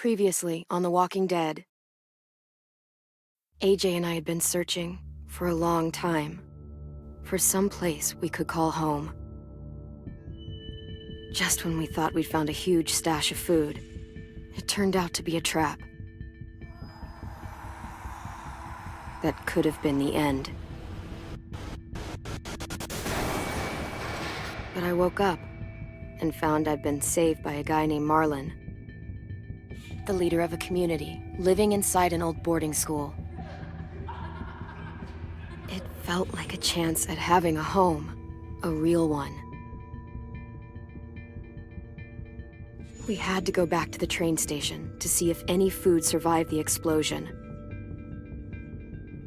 Previously on The Walking Dead, AJ and I had been searching for a long time for some place we could call home. Just when we thought we'd found a huge stash of food, it turned out to be a trap. That could have been the end. But I woke up and found I'd been saved by a guy named Marlon, the leader of a community living inside an old boarding school. It felt like a chance at having a home, a real one. We had to go back to the train station to see if any food survived the explosion.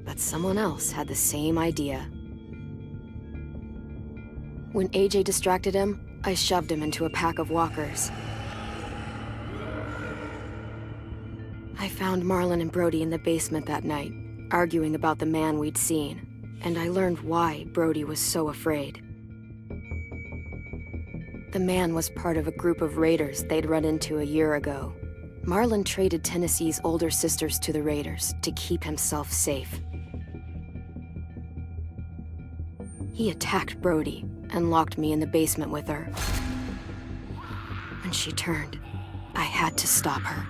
But someone else had the same idea. When AJ distracted him, I shoved him into a pack of walkers. I found Marlon and Brody in the basement that night, arguing about the man we'd seen, and I learned why Brody was so afraid. The man was part of a group of raiders they'd run into a year ago. Marlon traded Tennessee's older sisters to the raiders to keep himself safe. He attacked Brody and locked me in the basement with her. When she turned, I had to stop her.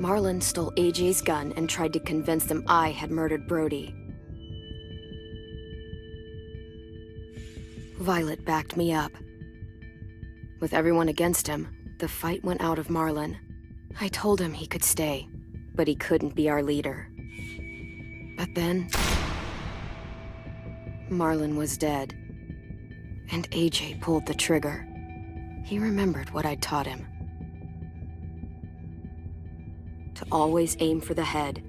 Marlon stole AJ's gun and tried to convince them I had murdered Brody. Violet backed me up. With everyone against him, the fight went out of Marlon. I told him he could stay, but he couldn't be our leader. But then, Marlon was dead, and AJ pulled the trigger. He remembered what I'd taught him. To always aim for the head.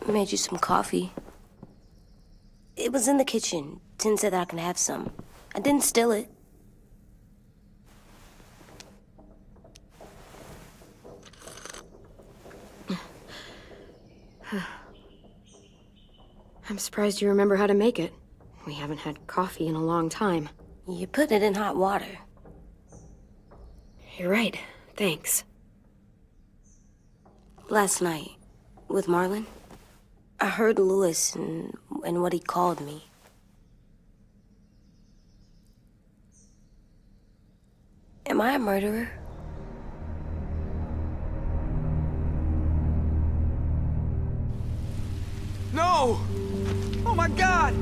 Made you some coffee. It was in the kitchen. Tin said that I can have some. I didn't steal it. I'm surprised you remember how to make it. We haven't had coffee in a long time. You put it in hot water. You're right. Thanks. Last night, with Marlon, I heard Lewis and what he called me. Am I a murderer? No! Oh my God!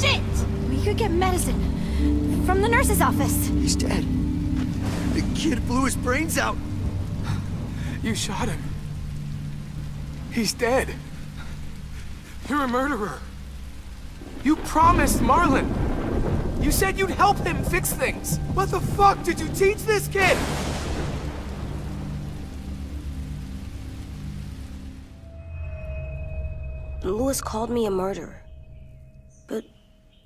Shit! We could get medicine from the nurse's office. He's dead. The kid blew his brains out. You shot him. He's dead. You're a murderer. You promised Marlon. You said you'd help him fix things. What the fuck did you teach this kid? Lewis called me a murderer. But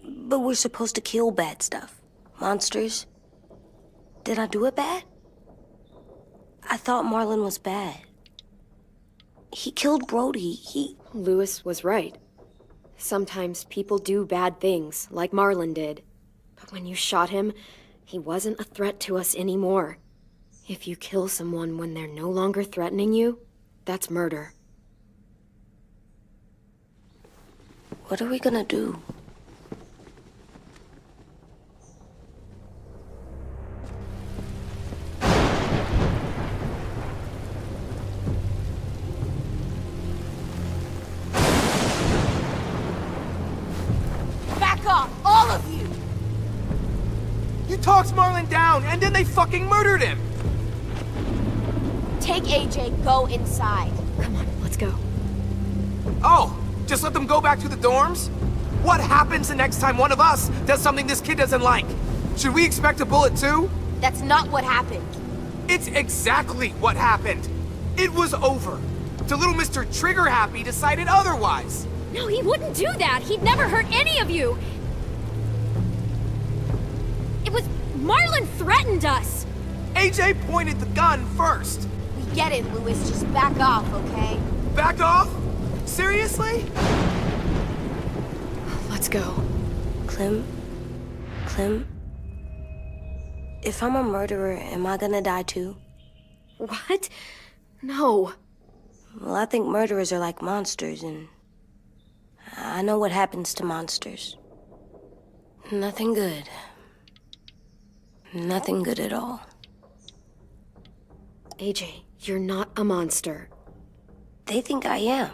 we're supposed to kill bad stuff. Monsters. Did I do it bad? I thought Marlon was bad. He killed Brody. Lewis was right. Sometimes people do bad things, like Marlon did. But when you shot him, he wasn't a threat to us anymore. If you kill someone when they're no longer threatening you, that's murder. What are we gonna do? Back off, all of you! You talked Marlon down, and then they fucking murdered him! Take AJ, go inside. Come on, let's go. Oh, just let them go back to the dorms? What happens the next time one of us does something this kid doesn't like? Should we expect a bullet too? That's not what happened. It's exactly what happened. It was over. The little Mr. Trigger Happy decided otherwise. No, he wouldn't do that. He'd never hurt any of you. It was... Marlon threatened us. AJ pointed the gun first. We get it, Louis. Just back off, okay? Back off? Seriously? Let's go. Clem? If I'm a murderer, am I gonna die too? What? No. Well, I think murderers are like monsters, and I know what happens to monsters. Nothing good. Nothing good at all. AJ, you're not a monster. They think I am.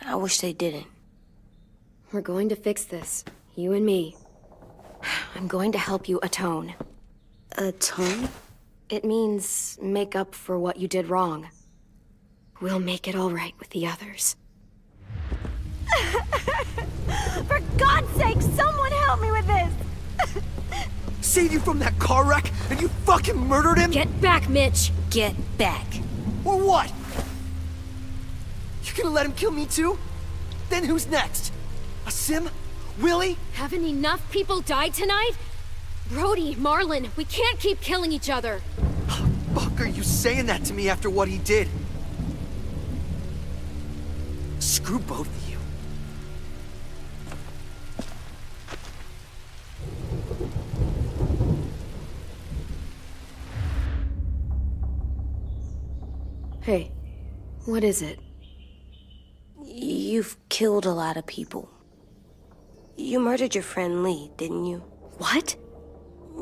I wish they didn't. We're going to fix this. You and me. I'm going to help you atone. Atone? It means make up for what you did wrong. We'll make it all right with the others. For God's sake, someone help me with this! Saved you from that car wreck, and you fucking murdered him? Get back, Mitch! Get back. Or what? You gonna let him kill me too? Then who's next? A Sim? Willie? Haven't enough people died tonight? Brody, Marlon, we can't keep killing each other. Fuck are you saying that to me after what he did? Screw both of you. Hey, what is it? You've killed a lot of people. You murdered your friend Lee, didn't you? What?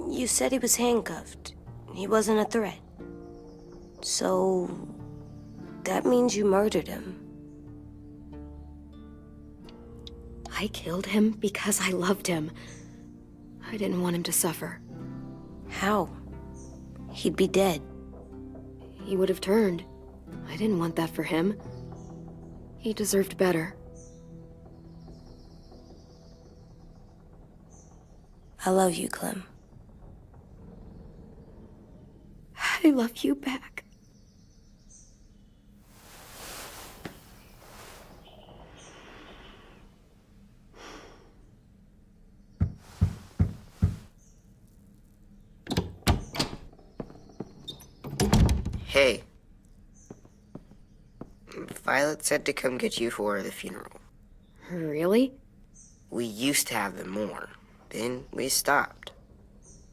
You said he was handcuffed. He wasn't a threat. So... that means you murdered him. I killed him because I loved him. I didn't want him to suffer. How? He'd be dead. He would have turned. I didn't want that for him. He deserved better. I love you, Clem. I love you back. Hey. Violet said to come get you for the funeral. Really? We used to have them more. Then we stopped.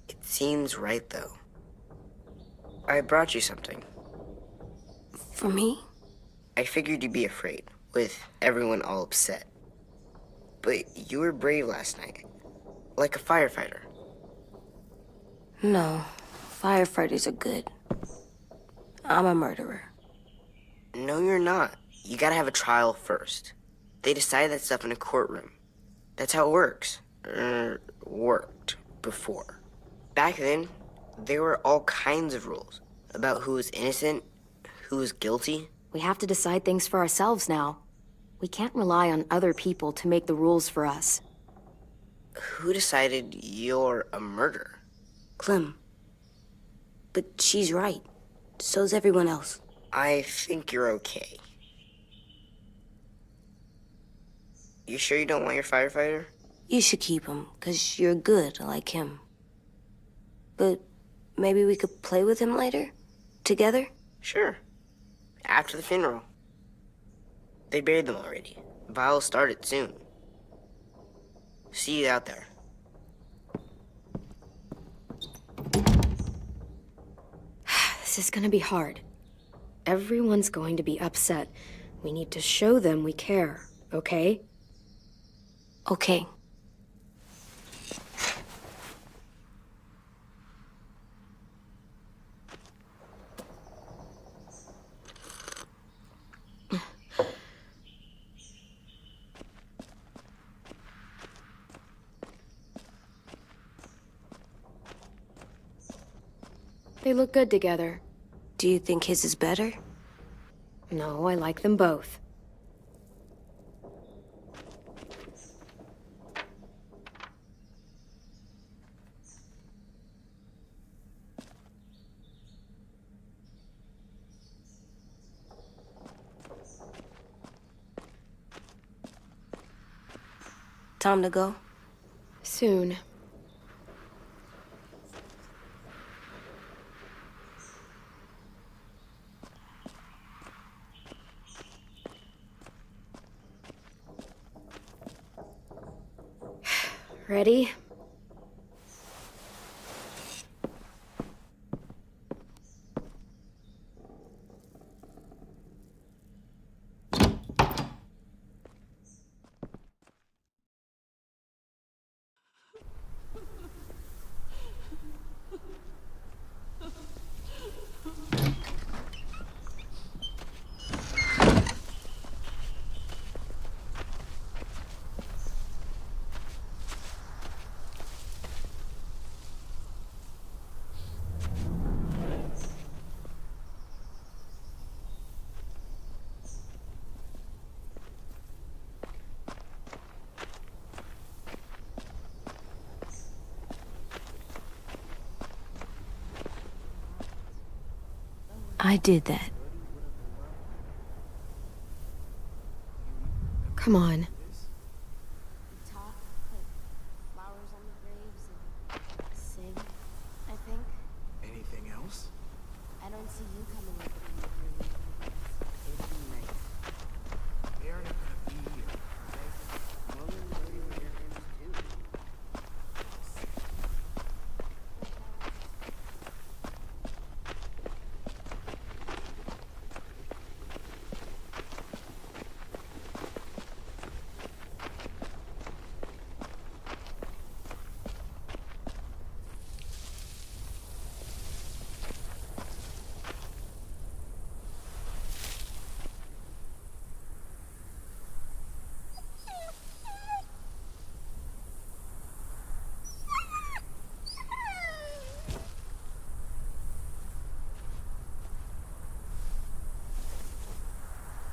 It seems right, though. I brought you something. For me? I figured you'd be afraid, with everyone all upset. But you were brave last night. Like a firefighter. No. Firefighters are good. I'm a murderer. No, you're not. You gotta have a trial first. They decide that stuff in a courtroom. That's how it works. Worked before. Back then, there were all kinds of rules about who was innocent, who was guilty. We have to decide things for ourselves now. We can't rely on other people to make the rules for us. Who decided you're a murderer? Clem. But she's right. So's everyone else. I think you're okay. You sure you don't want your firefighter? You should keep him, 'cause you're good like him. But maybe we could play with him later? Together? Sure. After the funeral. They buried them already. Vile'll start it soon. See you out there. This is gonna be hard. Everyone's going to be upset. We need to show them we care, okay? Okay. They look good together. Do you think his is better? No, I like them both. Time to go? Soon. Ready? I did that. Come on. Talk, put flowers on the graves, and sing, I think. Anything else? I don't see you coming with me. It'd be nice. They're not gonna be here, okay? Mom and Brody were your friends too.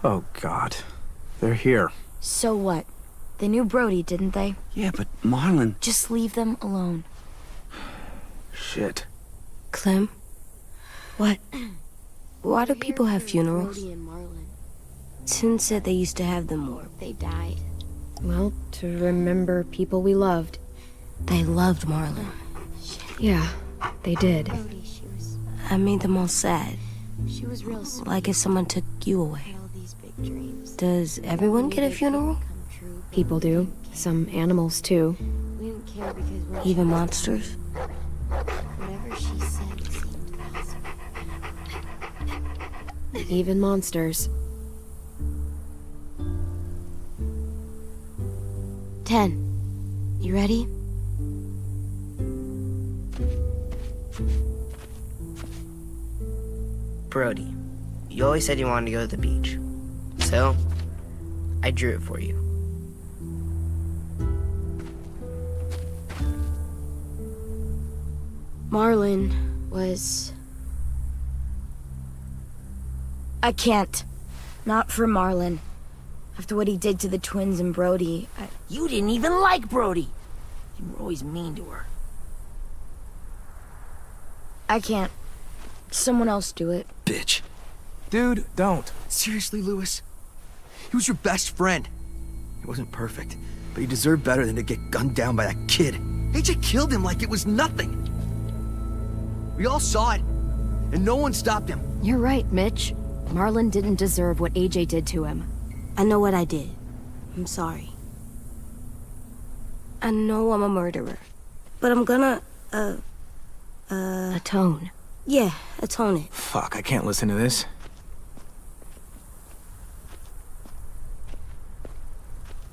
Oh, God. They're here. So what? They knew Brody, didn't they? Yeah, but Marlon... Just leave them alone. Shit. Clem? What? Why do people have funerals? Brody and Marlon, Tin said they used to have them more. they died. Well, to remember people we loved. They loved Marlon. Yeah, they did. Brody, I made them all sad. she was real sweet. Like if someone took you away. Had all these big dreams. Does everyone get a funeral? Come true. but People do. Some animals, too. We didn't care because when she Even died, monsters? whatever she said seemed possible. Even monsters. 10. You ready? Brody, you always said you wanted to go to the beach. So, I drew it for you. Marlon was... I can't. Not for Marlon. After what he did to the twins and Brody, You didn't even like Brody. You were always mean to her. I can't. Someone else do it. Bitch. Dude, don't. Seriously, Lewis? He was your best friend. He wasn't perfect, but he deserved better than to get gunned down by that kid. AJ killed him like it was nothing. We all saw it, and no one stopped him. You're right, Mitch. Marlon didn't deserve what AJ did to him. I know what I did. I'm sorry. I know I'm a murderer. But I'm gonna, Atone. yeah, atone it. Fuck, I can't listen to this.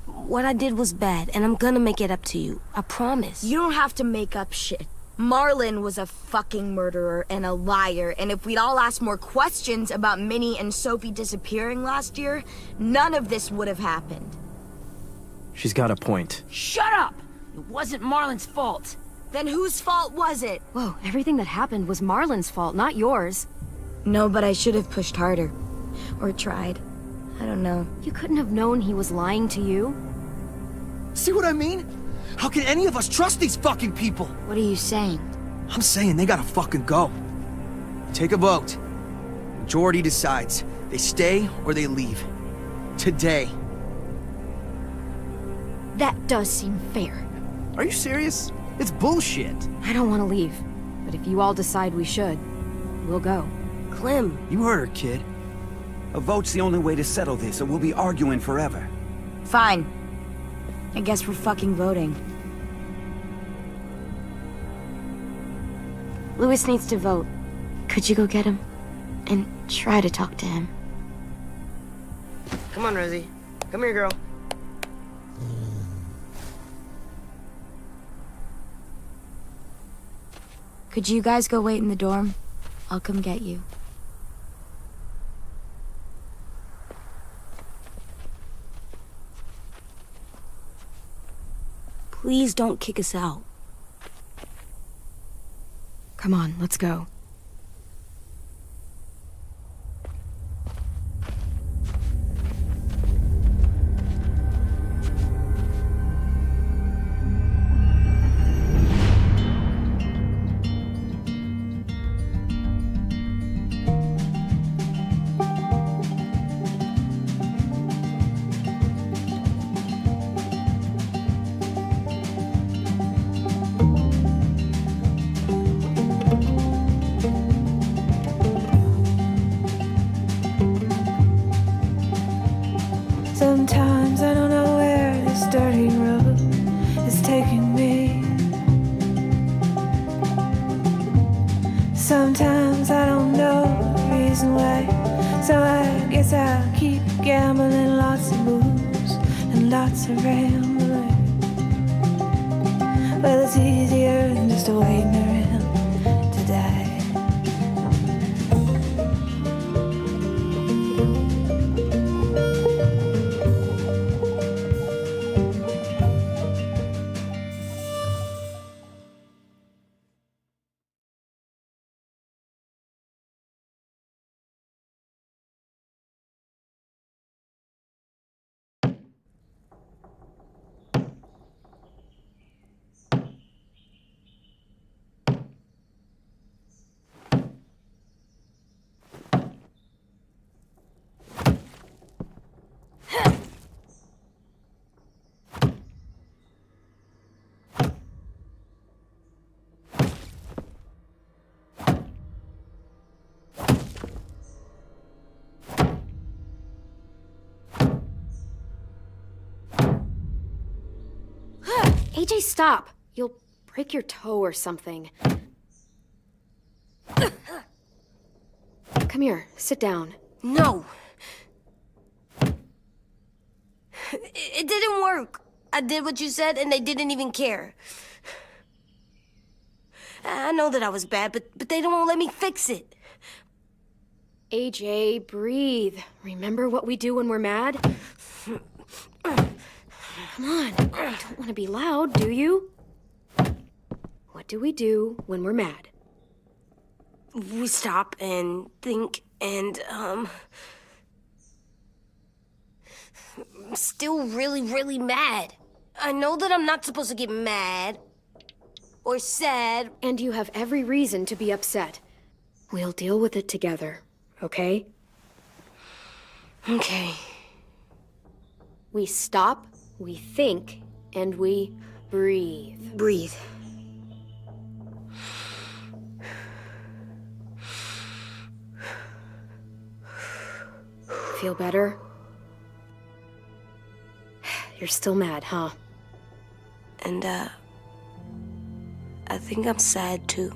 What I did was bad, and I'm gonna make it up to you. I promise. You don't have to make up shit. Marlon was a fucking murderer and a liar, and if we'd all asked more questions about Minnie and Sophie disappearing last year, none of this would have happened. She's got a point. Shut up! It wasn't Marlon's fault. Then whose fault was it? Whoa, everything that happened was Marlon's fault, not yours. No, but I should have pushed harder. Or tried. I don't know. You couldn't have known he was lying to you? See what I mean? How can any of us trust these fucking people? What are you saying? I'm saying they gotta fucking go. Take a vote. Majority decides. They stay or they leave. Today. That does seem fair. Are you serious? It's bullshit. I don't want to leave, but if you all decide we should, we'll go. Clem, You heard her, kid. A vote's the only way to settle this, or we'll be arguing forever. Fine. I guess we're fucking voting. Louis needs to vote. Could you go get him? And try to talk to him. Come on, Rosie. Come here, girl. Could you guys go wait in the dorm? I'll come get you. Please don't kick us out. Come on, let's go. Sometimes I don't know where this dirty road is taking me. Sometimes I don't know the reason why, so I guess I'll keep gambling, lots of moves and lots of rambling. Well, it's easier than just waiting around to die. AJ, stop! You'll break your toe or something. Come here, sit down. No! It didn't work. I did what you said and they didn't even care. I know that I was bad, but they don't let me fix it. AJ, breathe. Remember what we do when we're mad? Come on, you don't want to be loud, do you? What do we do when we're mad? We stop and think and, I'm still really, really mad. I know that I'm not supposed to get mad or sad. And you have every reason to be upset. We'll deal with it together, okay? Okay. We stop, we think, and we breathe. Breathe. Feel better? You're still mad, huh? And, I think I'm sad too.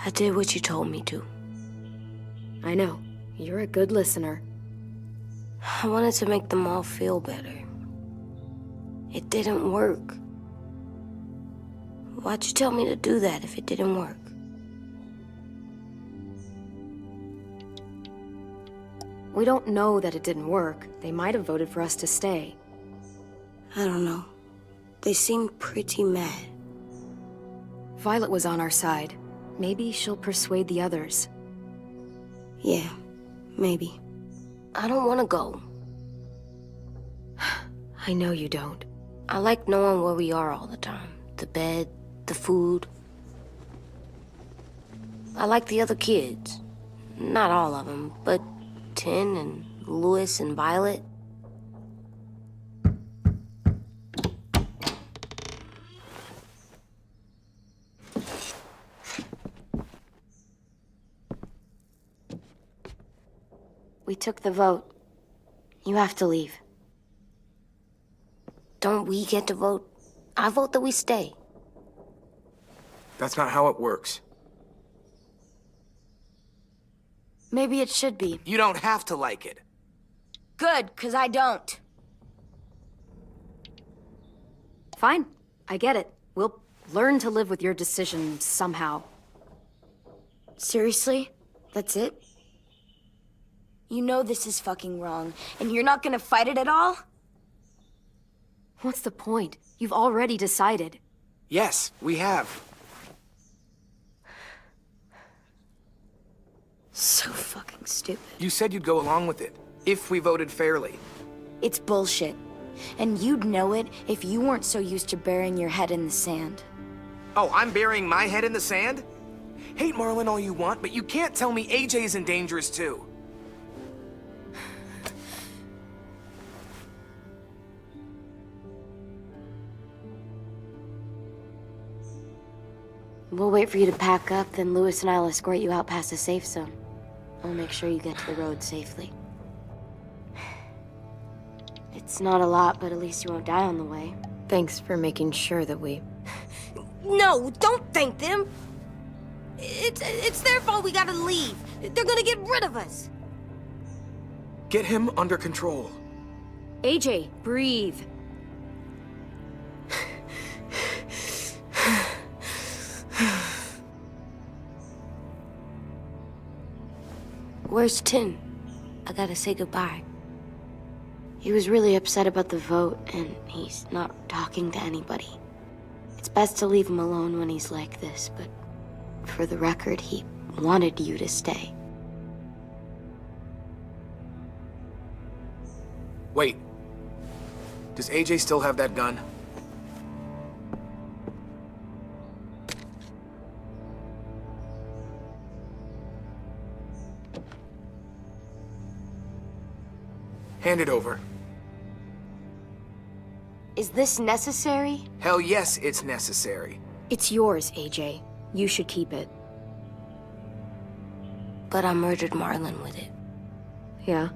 I did what you told me to. I know. You're a good listener. I wanted to make them all feel better. It didn't work. Why'd you tell me to do that if it didn't work? We don't know that it didn't work. They might have voted for us to stay. I don't know. They seem pretty mad. Violet was on our side. Maybe she'll persuade the others. Yeah, maybe. I don't want to go. I know you don't. I like knowing where we are all the time. The bed, the food. I like the other kids. Not all of them, but Tin and Louis and Violet. We took the vote. You have to leave. Don't we get to vote? I vote that we stay. That's not how it works. Maybe it should be. You don't have to like it. Good, 'cause I don't. Fine. I get it. We'll learn to live with your decision somehow. Seriously? That's it? You know this is fucking wrong, and you're not gonna fight it at all? What's the point? You've already decided. Yes, we have. So fucking stupid. You said you'd go along with it, if we voted fairly. It's bullshit. And you'd know it if you weren't so used to burying your head in the sand. Oh, I'm burying my head in the sand? Hate Marlon all you want, but you can't tell me AJ's in dangerous too. We'll wait for you to pack up, then Louis and I'll escort you out past the safe zone. I'll make sure you get to the road safely. It's not a lot, but at least you won't die on the way. Thanks for making sure that we... No, don't thank them! It's their fault we gotta leave. They're gonna get rid of us. Get him under control. AJ, breathe. Where's Tin? I gotta say goodbye. He was really upset about the vote, and he's not talking to anybody. It's best to leave him alone when he's like this, but for the record, he wanted you to stay. Wait. Does AJ still have that gun? Hand it over. Is this necessary? Hell yes, it's necessary. It's yours, AJ. You should keep it. But I murdered Marlon with it. Yeah,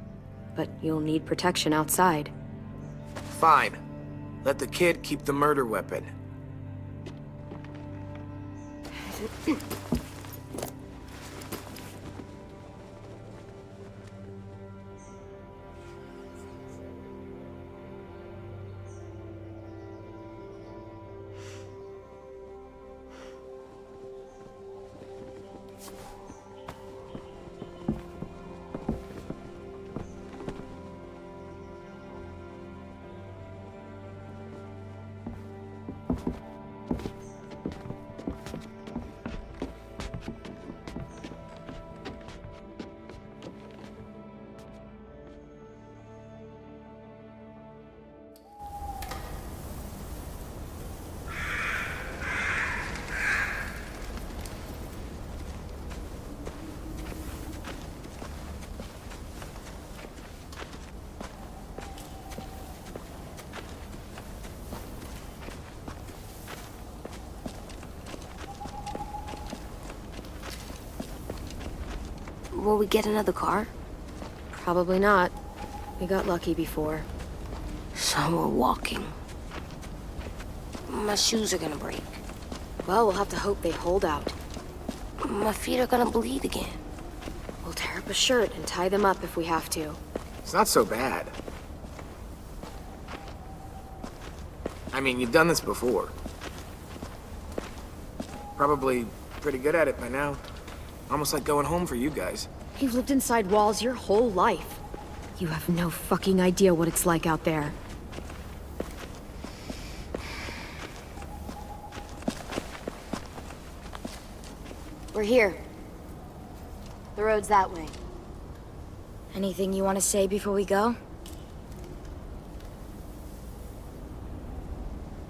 but you'll need protection outside. Fine. Let the kid keep the murder weapon. Will we get another car? Probably not. We got lucky before. So we're walking. My shoes are gonna break. Well, we'll have to hope they hold out. My feet are gonna bleed again. We'll tear up a shirt and tie them up if we have to. It's not so bad. I mean, you've done this before. Probably pretty good at it by now. Almost like going home for you guys. You've lived inside walls your whole life. You have no fucking idea what it's like out there. We're here. The road's that way. Anything you want to say before we go?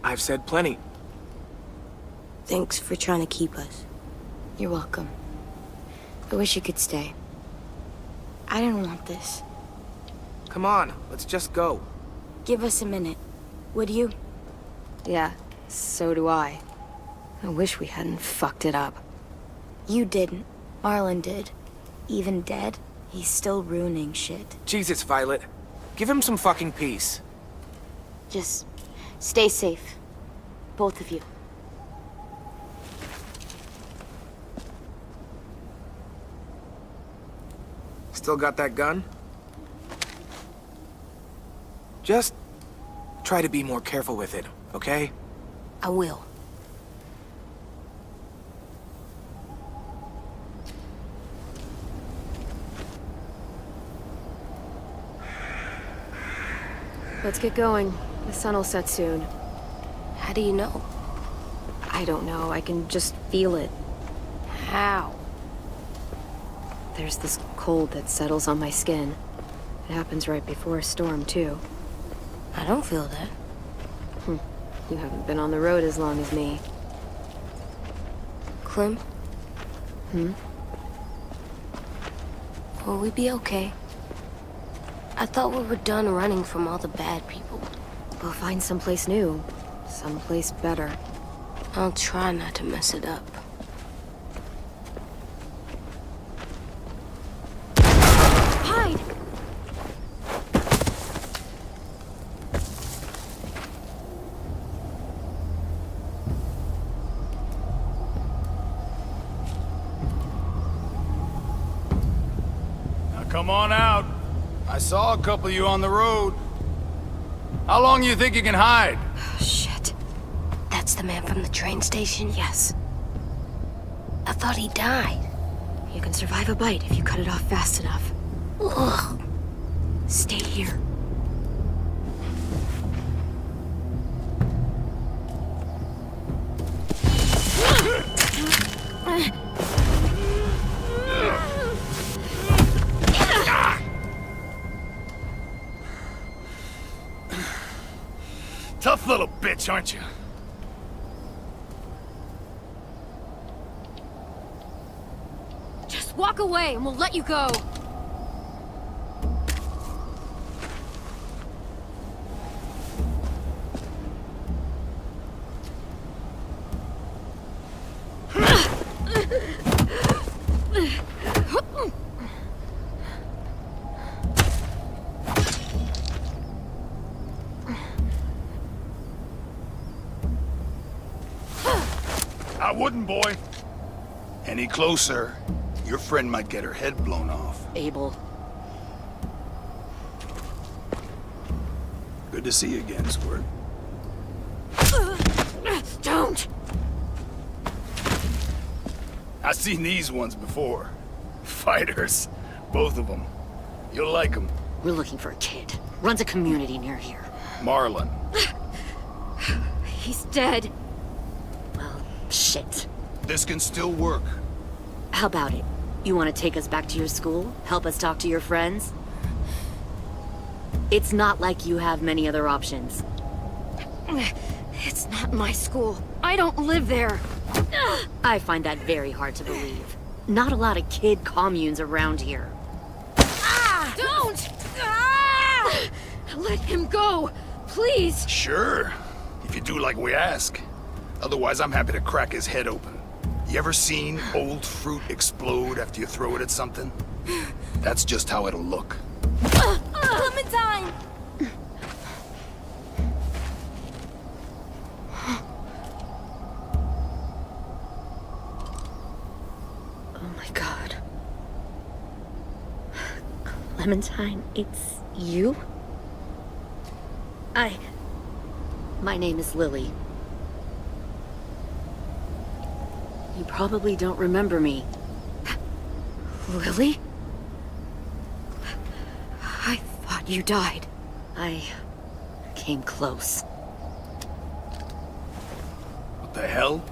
I've said plenty. Thanks for trying to keep us. You're welcome. I wish you could stay. I didn't want this. Come on, let's just go. Give us a minute, would you? Yeah, so do I. I wish we hadn't fucked it up. You didn't. Marlon did. Even dead, he's still ruining shit. Jesus, Violet. Give him some fucking peace. Just stay safe. Both of you. Still got that gun? Just try to be more careful with it, okay? I will. Let's get going. The sun will set soon. How do you know? I don't know, I can just feel it. How? There's this cold that settles on my skin. It happens right before a storm, too. I don't feel that. You haven't been on the road as long as me. Clem? Will we be okay? I thought we were done running from all the bad people. We'll find someplace new. Someplace better. I'll try not to mess it up. Hide! Now come on out. I saw a couple of you on the road. How long you think you can hide? Shit. That's the man from the train station? Yes. I thought he died. You can survive a bite if you cut it off fast enough. Ugh. Stay here. Tough little bitch, aren't you? Just walk away and we'll let you go. I wouldn't, boy. Any closer, your friend might get her head blown off. Abel. Good to see you again, Squirt. Don't! I've seen these ones before. Fighters. Both of them. You'll like them. We're looking for a kid. Runs a community near here. Marlon. He's dead. Well, shit. This can still work. How about it? You want to take us back to your school? Help us talk to your friends? It's not like you have many other options. It's not my school. I don't live there. I find that very hard to believe. Not a lot of kid communes around here. Don't! Let him go, please. Sure. If you do like we ask. Otherwise, I'm happy to crack his head open. You ever seen old fruit explode after you throw it at something? That's just how it'll look. Clementine! Oh my god. Clementine, it's you? My name is Lily. You probably don't remember me. Lily? I thought you died. I came close. What the hell?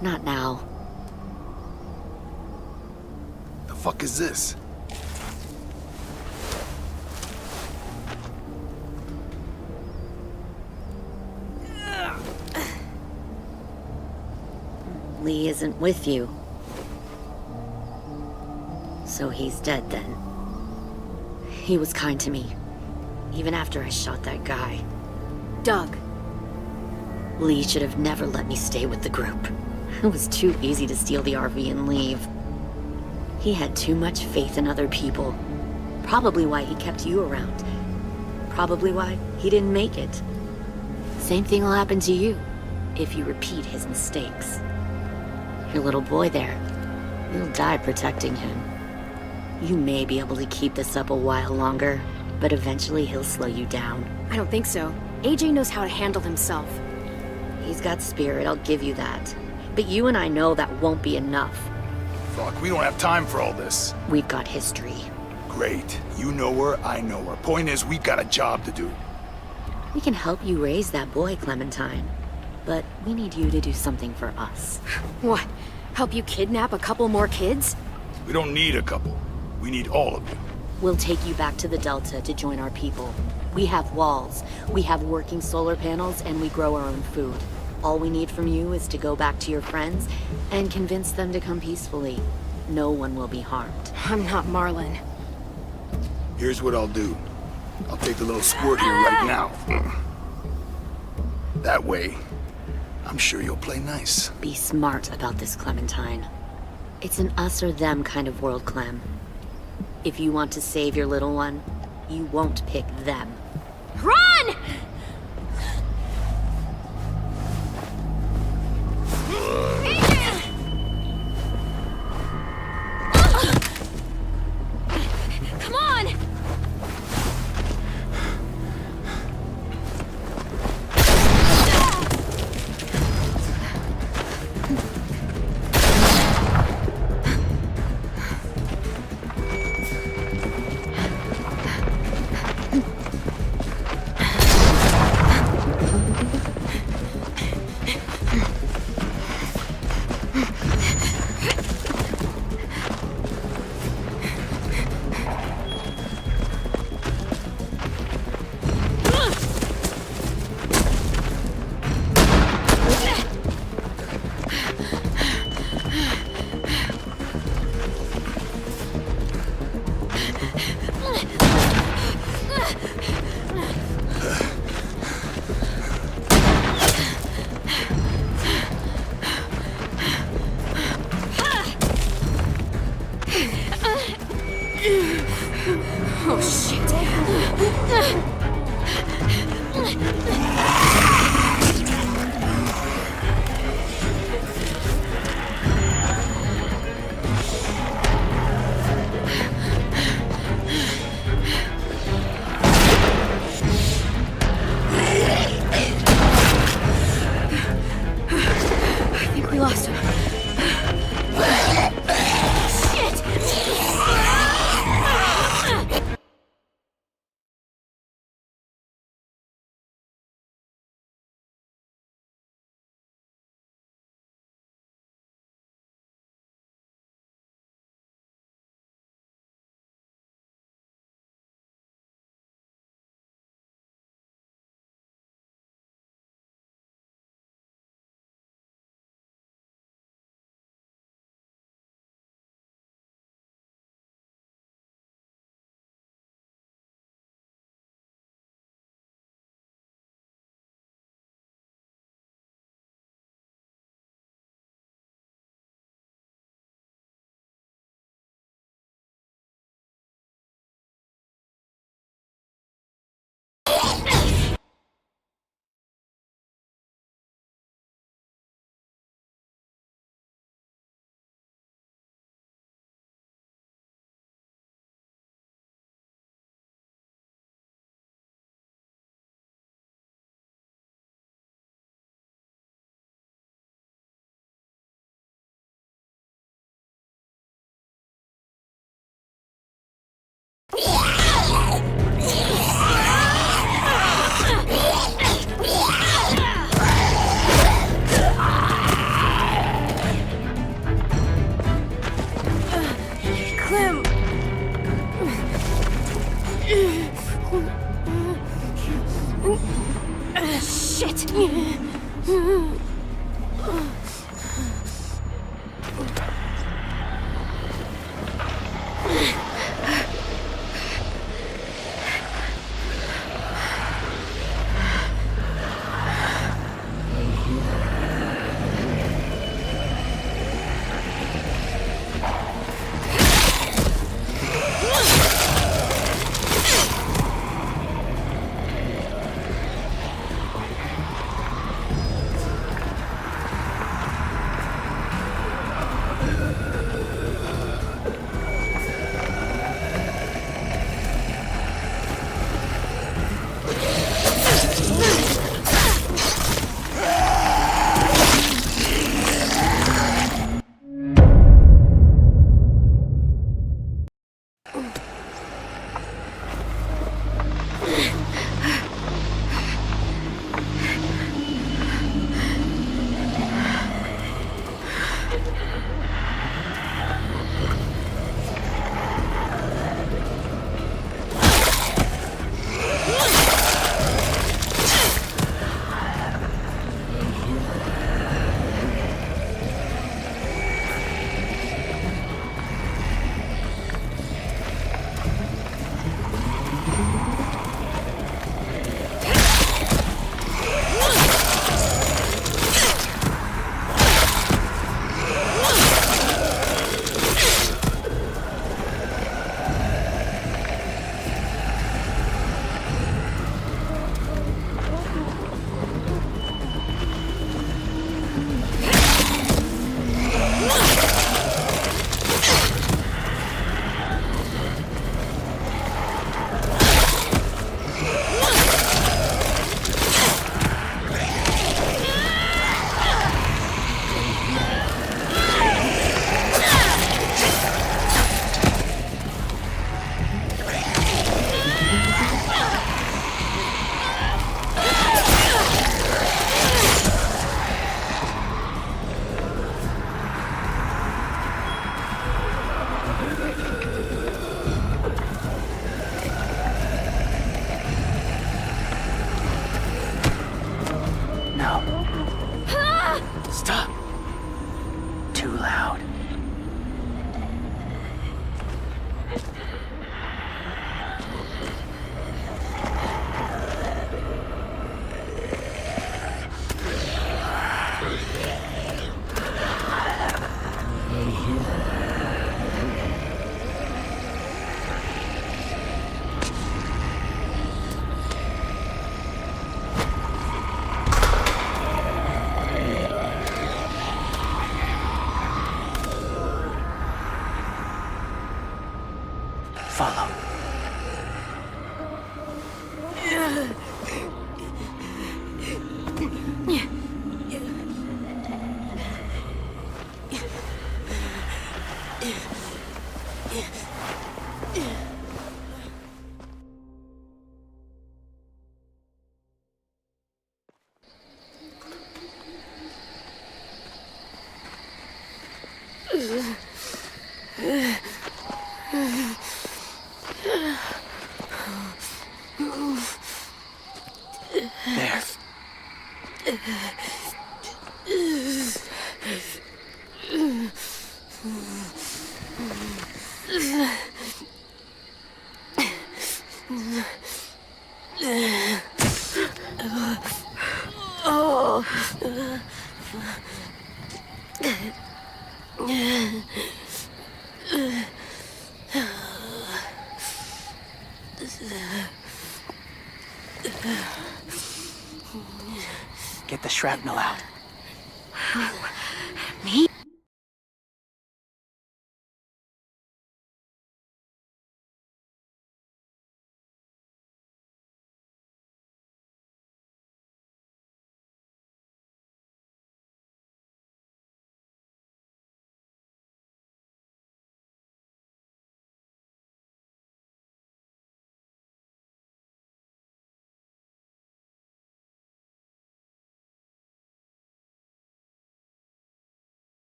Not now. fuck is this? Lee isn't with you. So he's dead then. He was kind to me, even after I shot that guy. Doug. Lee should have never let me stay with the group. It was too easy to steal the RV and leave. He had too much faith in other people. Probably why he kept you around. Probably why he didn't make it. Same thing will happen to you if you repeat his mistakes. Your little boy there, you'll die protecting him. You may be able to keep this up a while longer, but eventually he'll slow you down. I don't think so. AJ knows how to handle himself. He's got spirit, I'll give you that. But you and I know that won't be enough. Fuck, we don't have time for all this. We've got history. Great. You know her, I know her. Point is, we've got a job to do. We can help you raise that boy, Clementine. But we need you to do something for us. What? Help you kidnap a couple more kids? We don't need a couple. We need all of you. We'll take you back to the Delta to join our people. We have walls, we have working solar panels, and we grow our own food. All we need from you is to go back to your friends and convince them to come peacefully. No one will be harmed. I'm not Marlon. Here's what I'll do. I'll take the little squirt here right now. That way, I'm sure you'll play nice. Be smart about this, Clementine. It's an us or them kind of world, Clem. If you want to save your little one, you won't pick them. Run! Come on! Oh, shit. Shit! Stop. Too loud. Follow. There. Get the shrapnel out. Me?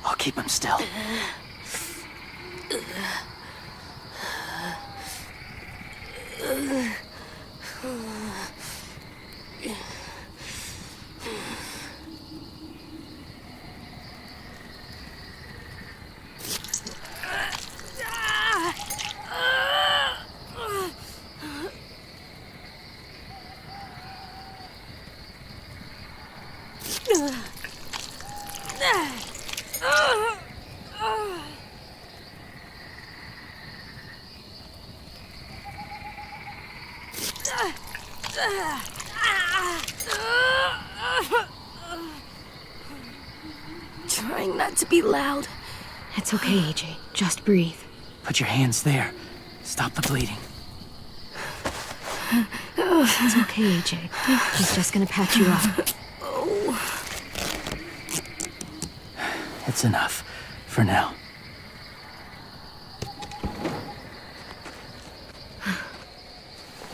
I'll keep him still. Trying not to be loud. It's okay, AJ. Just breathe. Put your hands there. Stop the bleeding. It's okay, AJ. He's just gonna patch you up. It's enough. For now.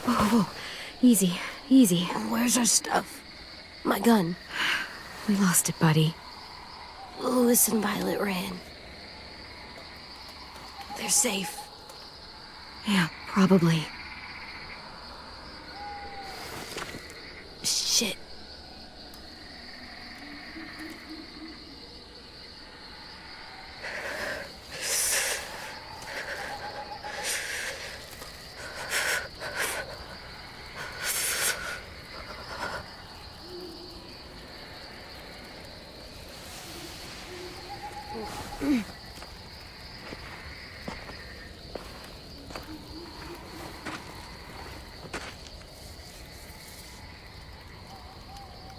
Whoa, whoa. Easy, easy. Where's our stuff? My gun. We lost it, buddy. Louis and Violet ran. They're safe. Yeah, probably. Shit.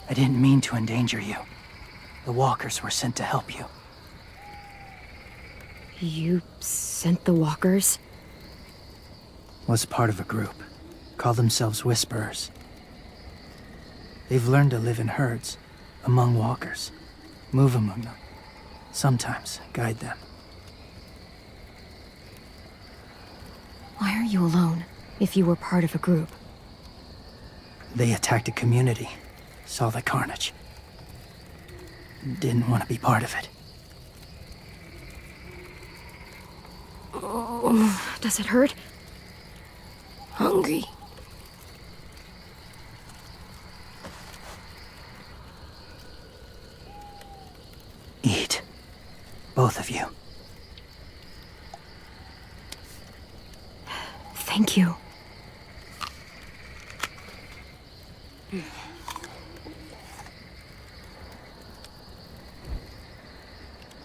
I didn't mean to endanger you. The walkers were sent to help you. You sent the walkers? Was part of a group. Call themselves Whisperers. They've learned to live in herds, among walkers. Move among them. Sometimes guide them. Why are you alone, if you were part of a group? They attacked a community. Saw the carnage. Didn't want to be part of it. Does it hurt? Hungry. Eat. Both of you. Thank you.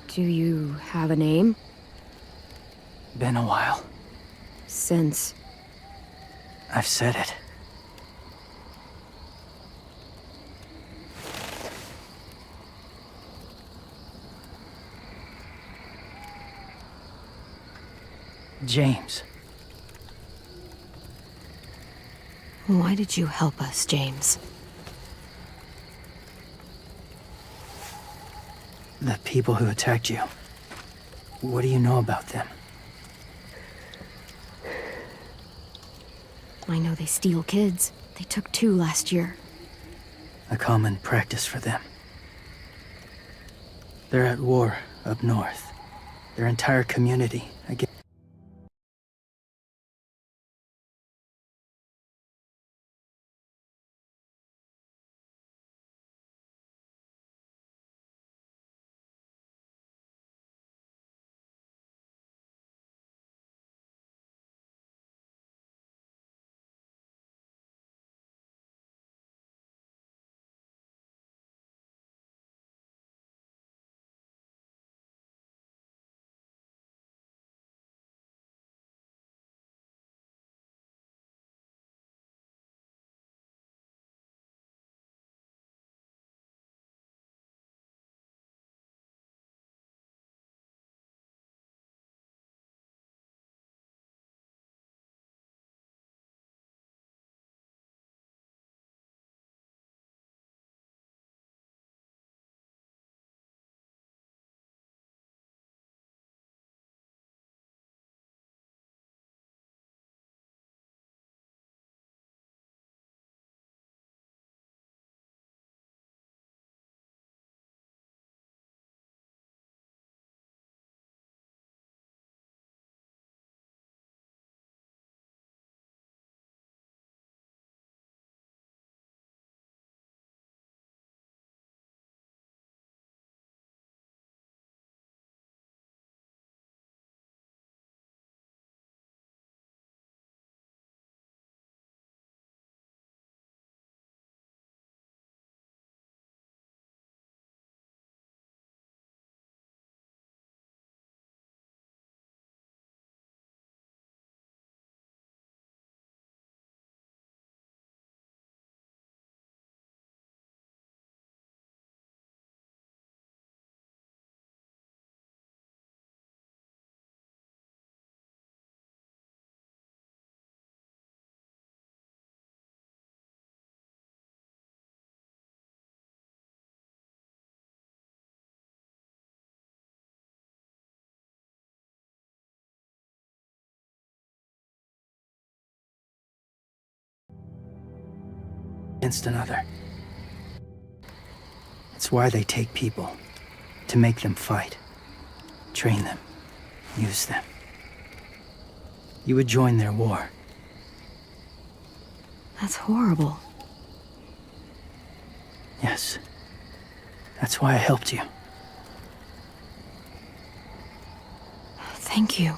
Do you have a name? Been a while. Since... I've said it. James. Why did you help us, James? The people who attacked you. What do you know about them? I know they steal kids. They took 2 last year. A common practice for them. They're at war up north. Their entire community against against another. It's why they take people, to make them fight, train them, use them. You would join their war. That's horrible. Yes. That's why I helped you. Thank you.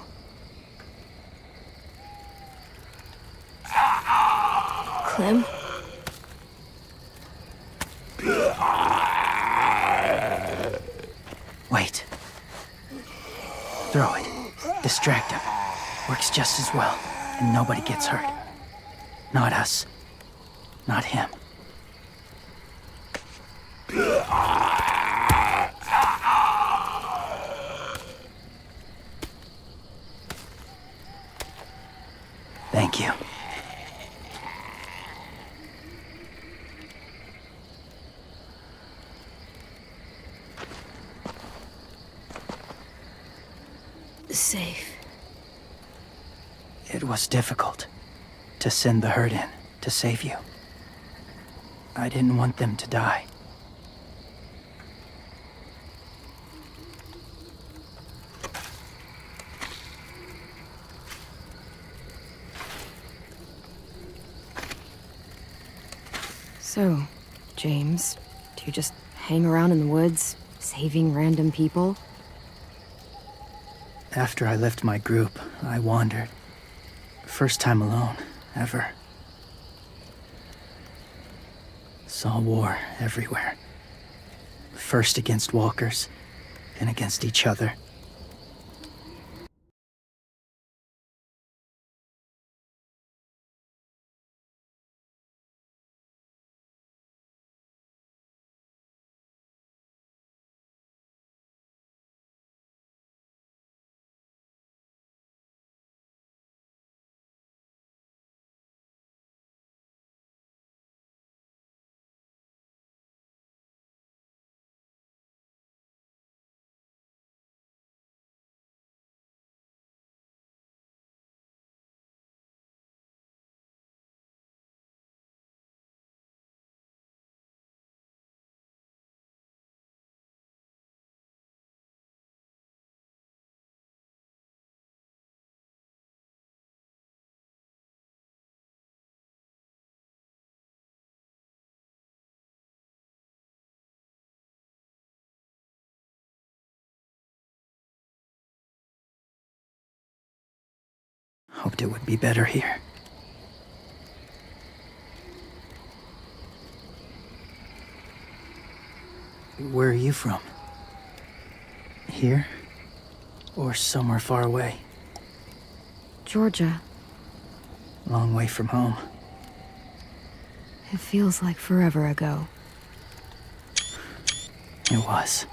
Clem? Wait. Throw it. Distract him. Works just as well, and nobody gets hurt. Not us. Not him. Thank you. Safe. It was difficult to send the herd in to save you. I didn't want them to die. So, James, do you just hang around in the woods, saving random people? After I left my group, I wandered. First time alone, ever. Saw war everywhere. First against walkers, then against each other. Hoped it would be better here. Where are you from? Here? Or somewhere far away? Georgia. Long way from home. It feels like forever ago. It was.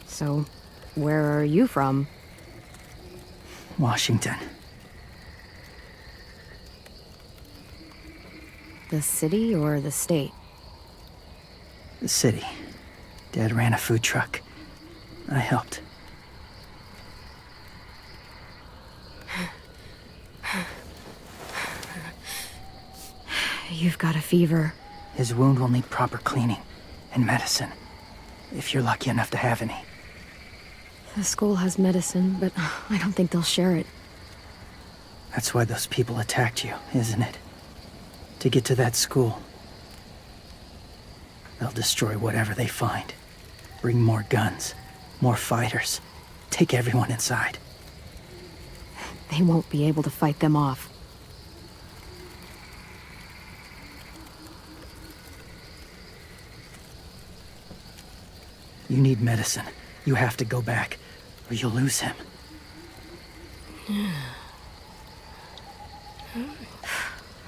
So, where are you from? Washington. The city or the state? The city. Dad ran a food truck. I helped. You've got a fever. His wound will need proper cleaning and medicine, if you're lucky enough to have any. The school has medicine, but I don't think they'll share it. That's why those people attacked you, isn't it? To get to that school. They'll destroy whatever they find. Bring more guns, more fighters. Take everyone inside. They won't be able to fight them off. You need medicine. You have to go back, or you'll lose him. I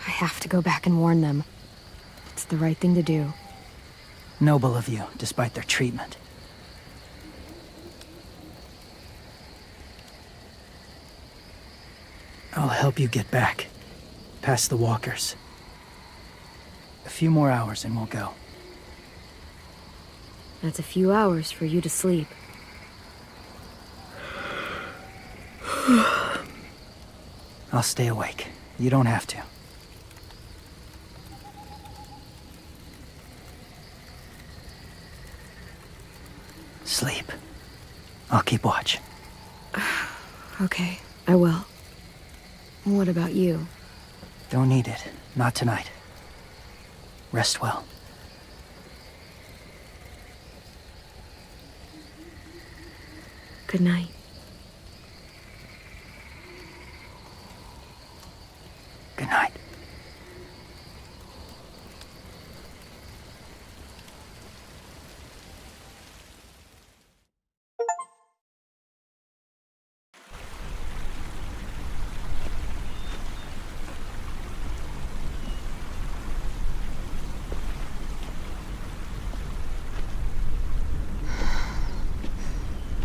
have to go back and warn them. It's the right thing to do. Noble of you, despite their treatment. I'll help you get back, past the walkers. A few more hours and we'll go. That's a few hours for you to sleep. I'll stay awake. You don't have to. Sleep. I'll keep watch. Okay, I will. What about you? Don't need it. Not tonight. Rest well. Good night. Good night.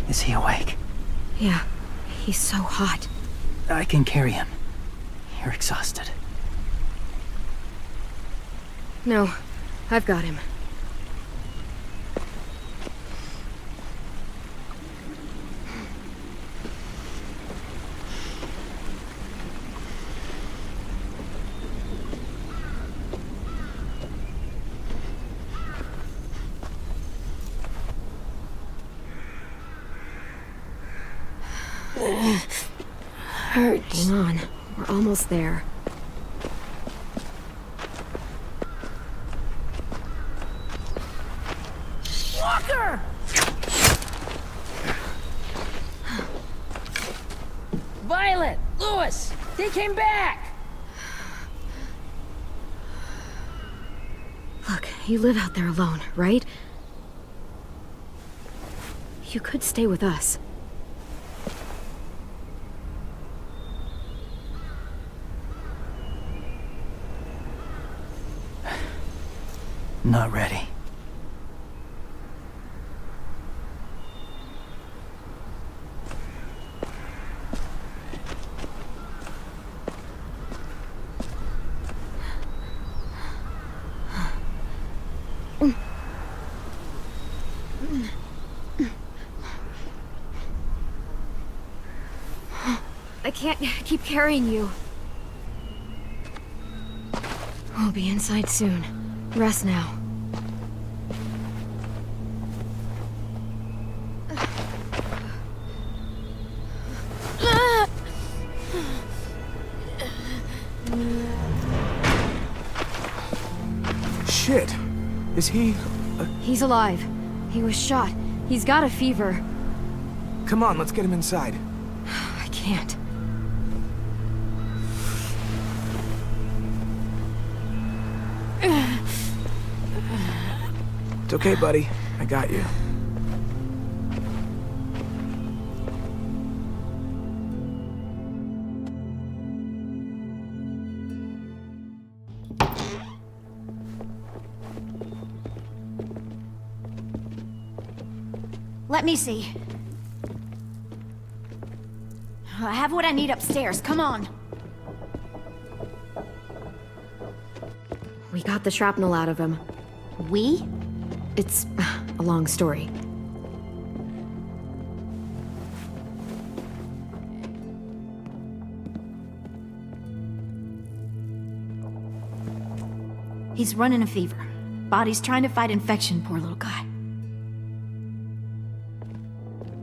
Is he awake? Yeah, he's so hot. I can carry him. You're exhausted. No, I've got him. Hurts. Hang on, we're almost there. Walker! Violet! Lewis! They came back! Look, you live out there alone, right? You could stay with us. Not ready. I can't keep carrying you. We'll be inside soon. Rest now. Shit. Is he... He's alive. He was shot. He's got a fever. Come on, let's get him inside. I can't. It's okay, buddy. I got you. Let me see. I have what I need upstairs. Come on. We got the shrapnel out of him. We? It's a long story. He's running a fever. Body's trying to fight infection, poor little guy.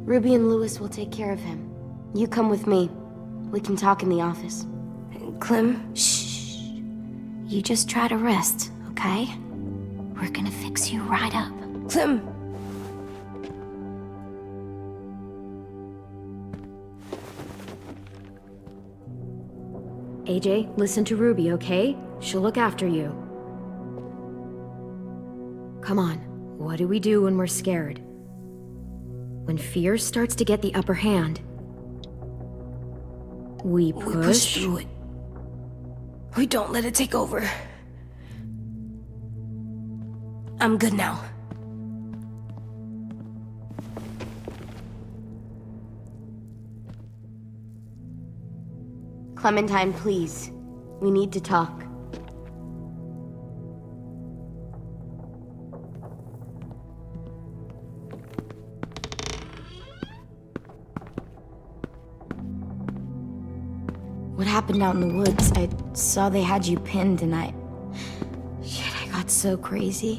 Ruby and Lewis will take care of him. You come with me. We can talk in the office. Clem? Shh. You just try to rest, okay? We're gonna fix you right up. Clem! AJ, listen to Ruby, okay? She'll look after you. Come on, what do we do when we're scared? When fear starts to get the upper hand, we push through it. We don't let it take over. I'm good now. Clementine, please. We need to talk. what happened out in the woods. I saw they had you pinned and I got so crazy.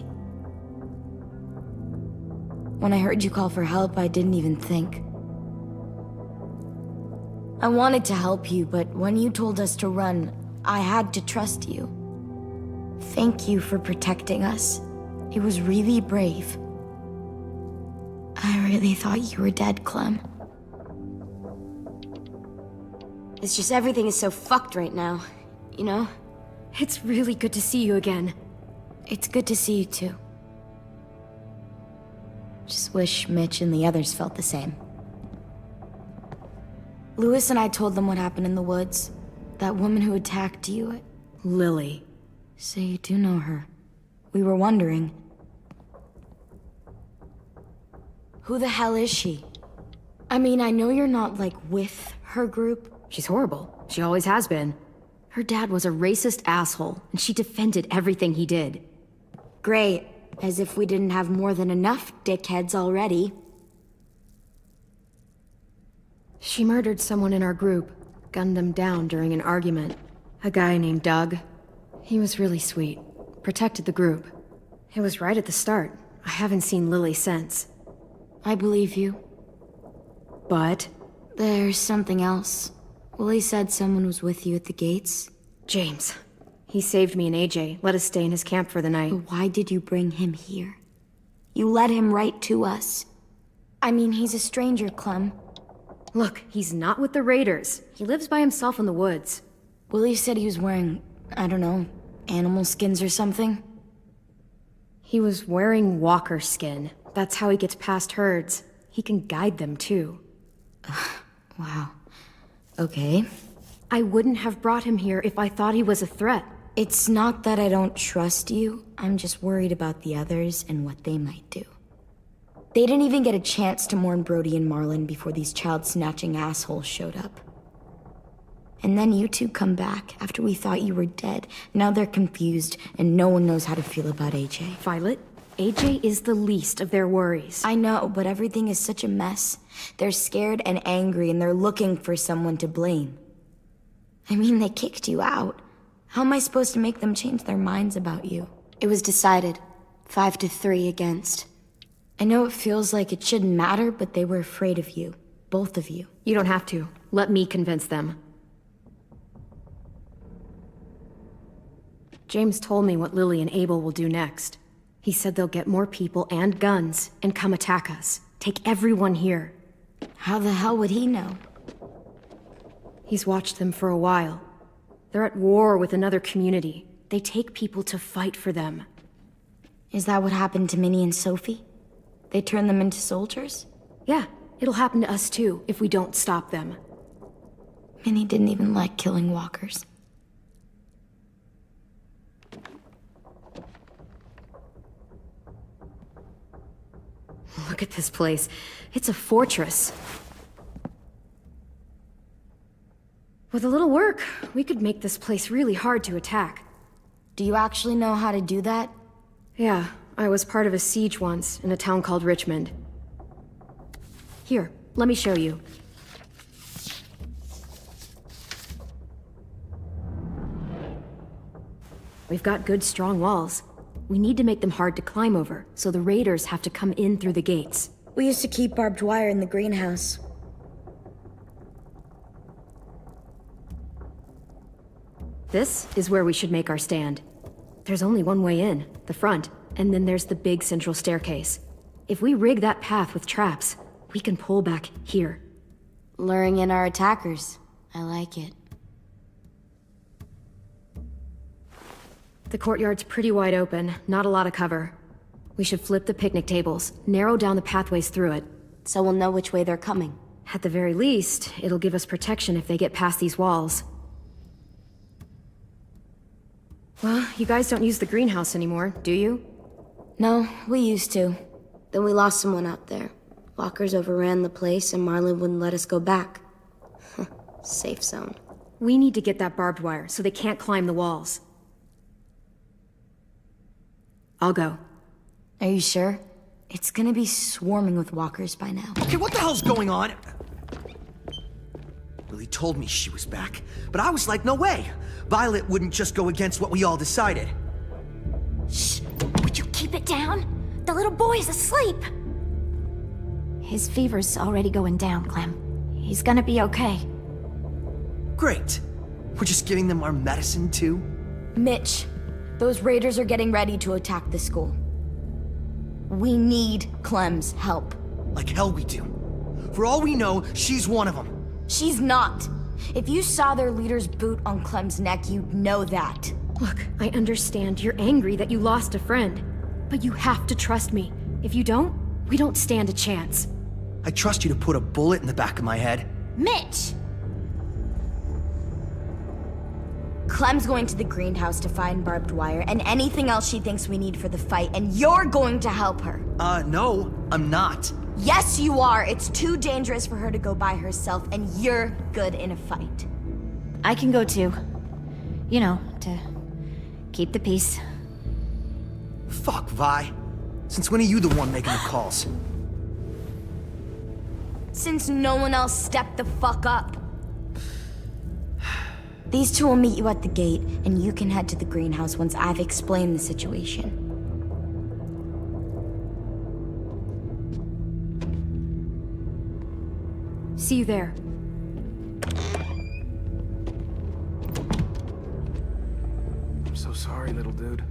When I heard you call for help, I didn't even think. I wanted to help you, but when you told us to run, I had to trust you. Thank you for protecting us. It was really brave. I really thought you were dead, Clem. It's just everything is so fucked right now, you know? It's really good to see you again. It's good to see you too. Just wish Mitch and the others felt the same. Lewis and I told them what happened in the woods. That woman who attacked you. Lily. So you do know her. We were wondering. Who the hell is she? I mean, I know you're not, like, with her group. She's horrible. She always has been. Her dad was a racist asshole, and she defended everything he did. Great. As if we didn't have more than enough dickheads already. She murdered someone in our group, gunned them down during an argument. A guy named Doug. He was really sweet. Protected the group. It was right at the start. I haven't seen Lily since. I believe you. But? There's something else. Willie said someone was with you at the gates. James. He saved me and AJ, let us stay in his camp for the night. But why did you bring him here? You led him right to us. I mean, he's a stranger, Clem. Look, he's not with the Raiders. He lives by himself in the woods. Willie said he was wearing, I don't know, animal skins or something? He was wearing walker skin. That's how he gets past herds. He can guide them, too. Wow. Okay. I wouldn't have brought him here if I thought he was a threat. It's not that I don't trust you. I'm just worried about the others and what they might do. They didn't even get a chance to mourn Brody and Marlon before these child-snatching assholes showed up. And then you two come back after we thought you were dead. Now they're confused, and no one knows how to feel about AJ. Violet, AJ is the least of their worries. I know, but everything is such a mess. They're scared and angry, and they're looking for someone to blame. I mean, they kicked you out. How am I supposed to make them change their minds about you? It was decided. 5-3 against. I know it feels like it shouldn't matter, but they were afraid of you. Both of you. You don't have to. Let me convince them. James told me what Lily and Abel will do next. He said they'll get more people and guns and come attack us. Take everyone here. How the hell would he know? He's watched them for a while. They're at war with another community. They take people to fight for them. Is that what happened to Minnie and Sophie? They turned them into soldiers? Yeah, it'll happen to us too if we don't stop them. Minnie didn't even like killing walkers. Look at this place. It's a fortress. With a little work, we could make this place really hard to attack. Do you actually know how to do that? Yeah, I was part of a siege once in a town called Richmond. Here, let me show you. We've got good, strong walls. We need to make them hard to climb over, so the raiders have to come in through the gates. We used to keep barbed wire in the greenhouse. This is where we should make our stand. There's only one way in, the front, and then there's the big central staircase. If we rig that path with traps, we can pull back here. Luring in our attackers. I like it. The courtyard's pretty wide open, not a lot of cover. We should flip the picnic tables, narrow down the pathways through it. So we'll know which way they're coming. At the very least, it'll give us protection if they get past these walls. Well, you guys don't use the greenhouse anymore, do you? No, we used to. Then we lost someone out there. Walkers overran the place and Marlon wouldn't let us go back. Safe zone. We need to get that barbed wire so they can't climb the walls. I'll go. Are you sure? It's gonna be swarming with walkers by now. Okay, what the hell's going on? Will repeatedly told me she was back, but I was like, no way. Violet wouldn't just go against what we all decided. Shh! Would you keep it down? The little boy's asleep! His fever's already going down, Clem. He's gonna be okay. Great. We're just giving them our medicine, too? Mitch, those raiders are getting ready to attack the school. We need Clem's help. Like hell we do. For all we know, she's one of them. She's not. If you saw their leader's boot on Clem's neck, you'd know that. Look, I understand you're angry that you lost a friend. But you have to trust me. If you don't, we don't stand a chance. I trust you to put a bullet in the back of my head. Mitch! Clem's going to the greenhouse to find barbed wire and anything else she thinks we need for the fight, and you're going to help her. No, I'm not. Yes, you are. It's too dangerous for her to go by herself, and you're good in a fight. I can go too. You know, to keep the peace. Fuck, Vi. Since when are you the one making the calls? Since no one else stepped the fuck up. These two will meet you at the gate, and you can head to the greenhouse once I've explained the situation. See you there. I'm so sorry, little dude.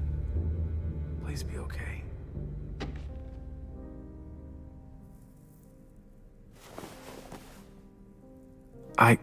Please be okay. I...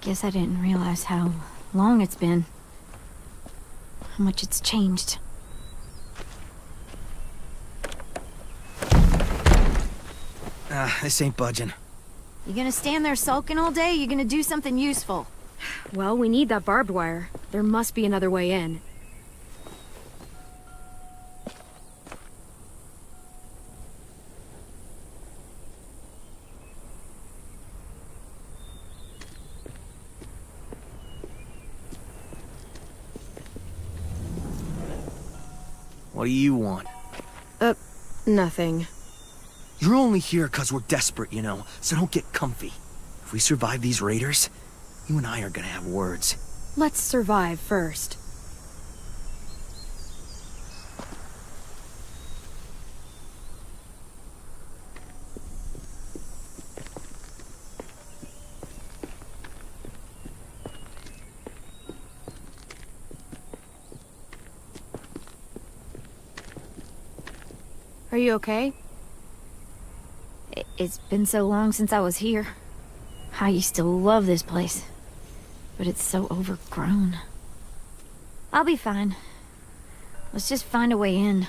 Guess I didn't realize how long it's been. How much it's changed. This ain't budging. You gonna stand there sulking all day? You gonna do something useful? Well, we need that barbed wire. There must be another way in. What do you want? Nothing. You're only here because we're desperate, you know, so don't get comfy. If we survive these raiders, you and I are gonna have words. Let's survive first. Are you okay? It's been so long since I was here. I used to love this place, but it's so overgrown. I'll be fine. Let's just find a way in.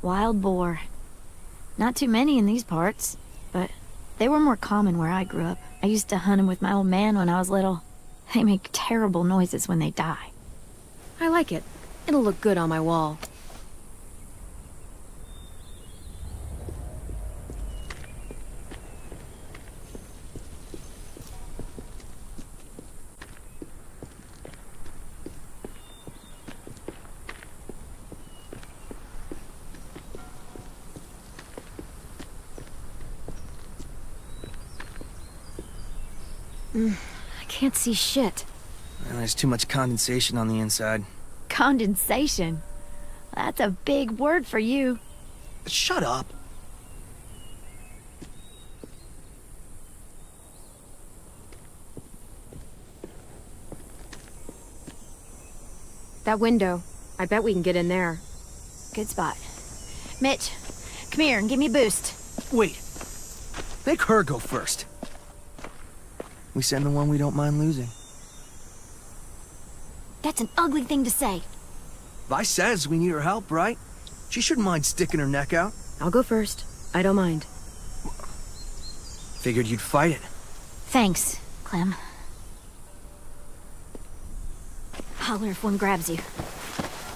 Wild boar. Not too many in these parts, but they were more common where I grew up. I used to hunt them with my old man when I was little. They make terrible noises when they die. I like it. It'll look good on my wall. can't see shit. There's too much condensation on the inside. Condensation? That's a big word for you. Shut up. That window. I bet we can get in there. Good spot. Mitch, come here and give me a boost. Wait. Make her go first. We send the one we don't mind losing. That's an ugly thing to say. Vi says we need her help, right? She shouldn't mind sticking her neck out. I'll go first. I don't mind. Figured you'd fight it. Thanks, Clem. Holler if one grabs you.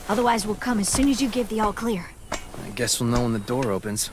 Otherwise, we'll come as soon as you give the all clear. I guess we'll know when the door opens.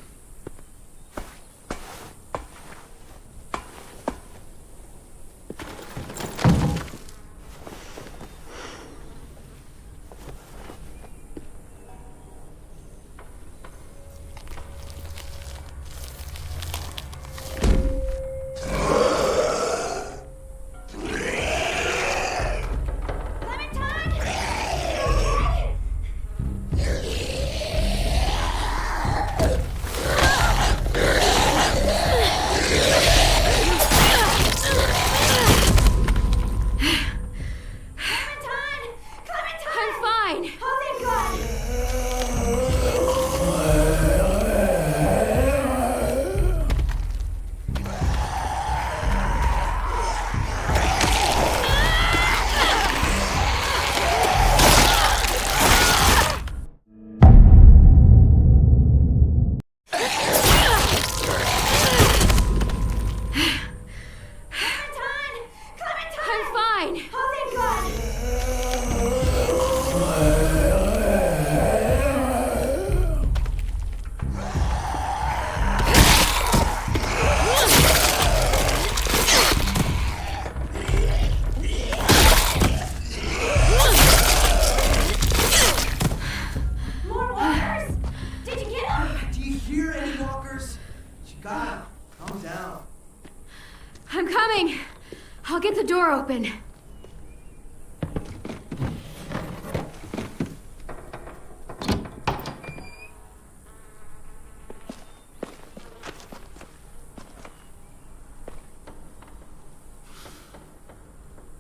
I'll get the door open.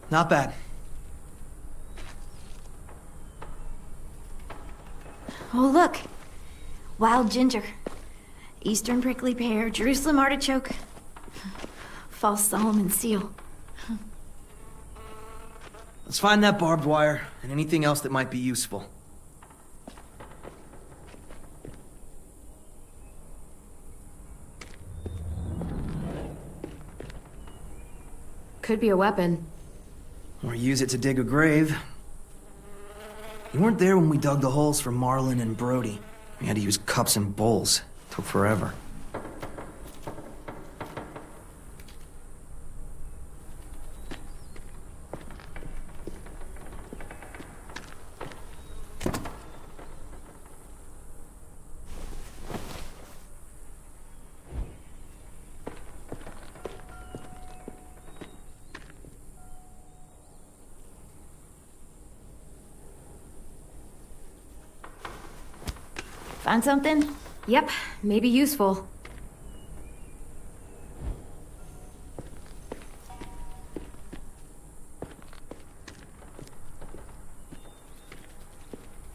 Not bad. Oh, look. Wild ginger. Eastern prickly pear, Jerusalem artichoke. False Solomon seal. Let's find that barbed wire and anything else that might be useful. Could be a weapon. Or use it to dig a grave. You weren't there when we dug the holes for Marlin and Brody. We had to use cups and bowls. Took forever. Find something? Yep, maybe useful.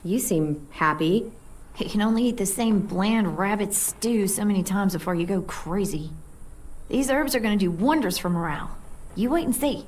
You seem happy. You can only eat the same bland rabbit stew so many times before you go crazy. These herbs are gonna do wonders for morale. You wait and see.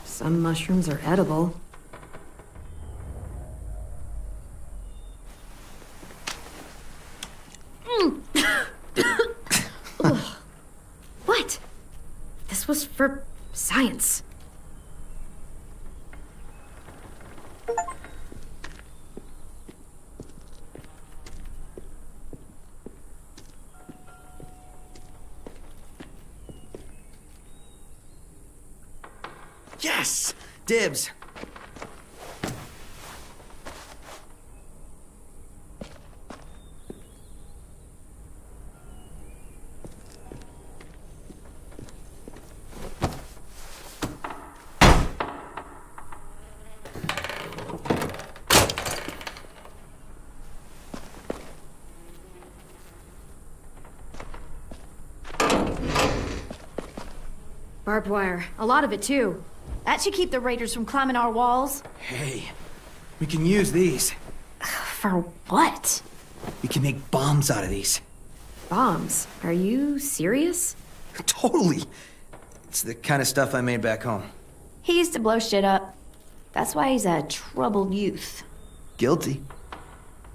Some mushrooms are edible. Ugh. What? This was for science. Yes! Dibs! Barbed wire. A lot of it, too. That should keep the raiders from climbing our walls. Hey, we can use these. For what? We can make bombs out of these. Bombs? Are you serious? Totally. It's the kind of stuff I made back home. He used to blow shit up. That's why he's a troubled youth. Guilty.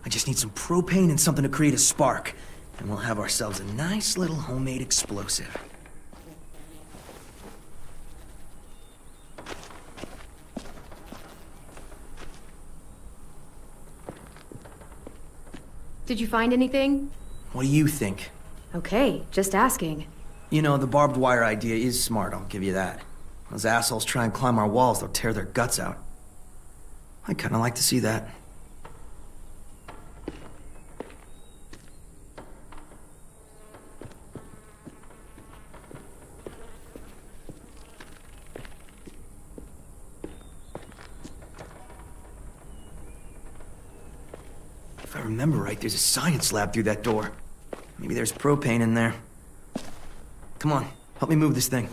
I just need some propane and something to create a spark. And we'll have ourselves a nice little homemade explosive. Did you find anything? What do you think? Okay, just asking. You know, the barbed wire idea is smart, I'll give you that. Those assholes try and climb our walls, they'll tear their guts out. I'd kinda like to see that. If I remember right, there's a science lab through that door. Maybe there's propane in there. Come on, help me move this thing.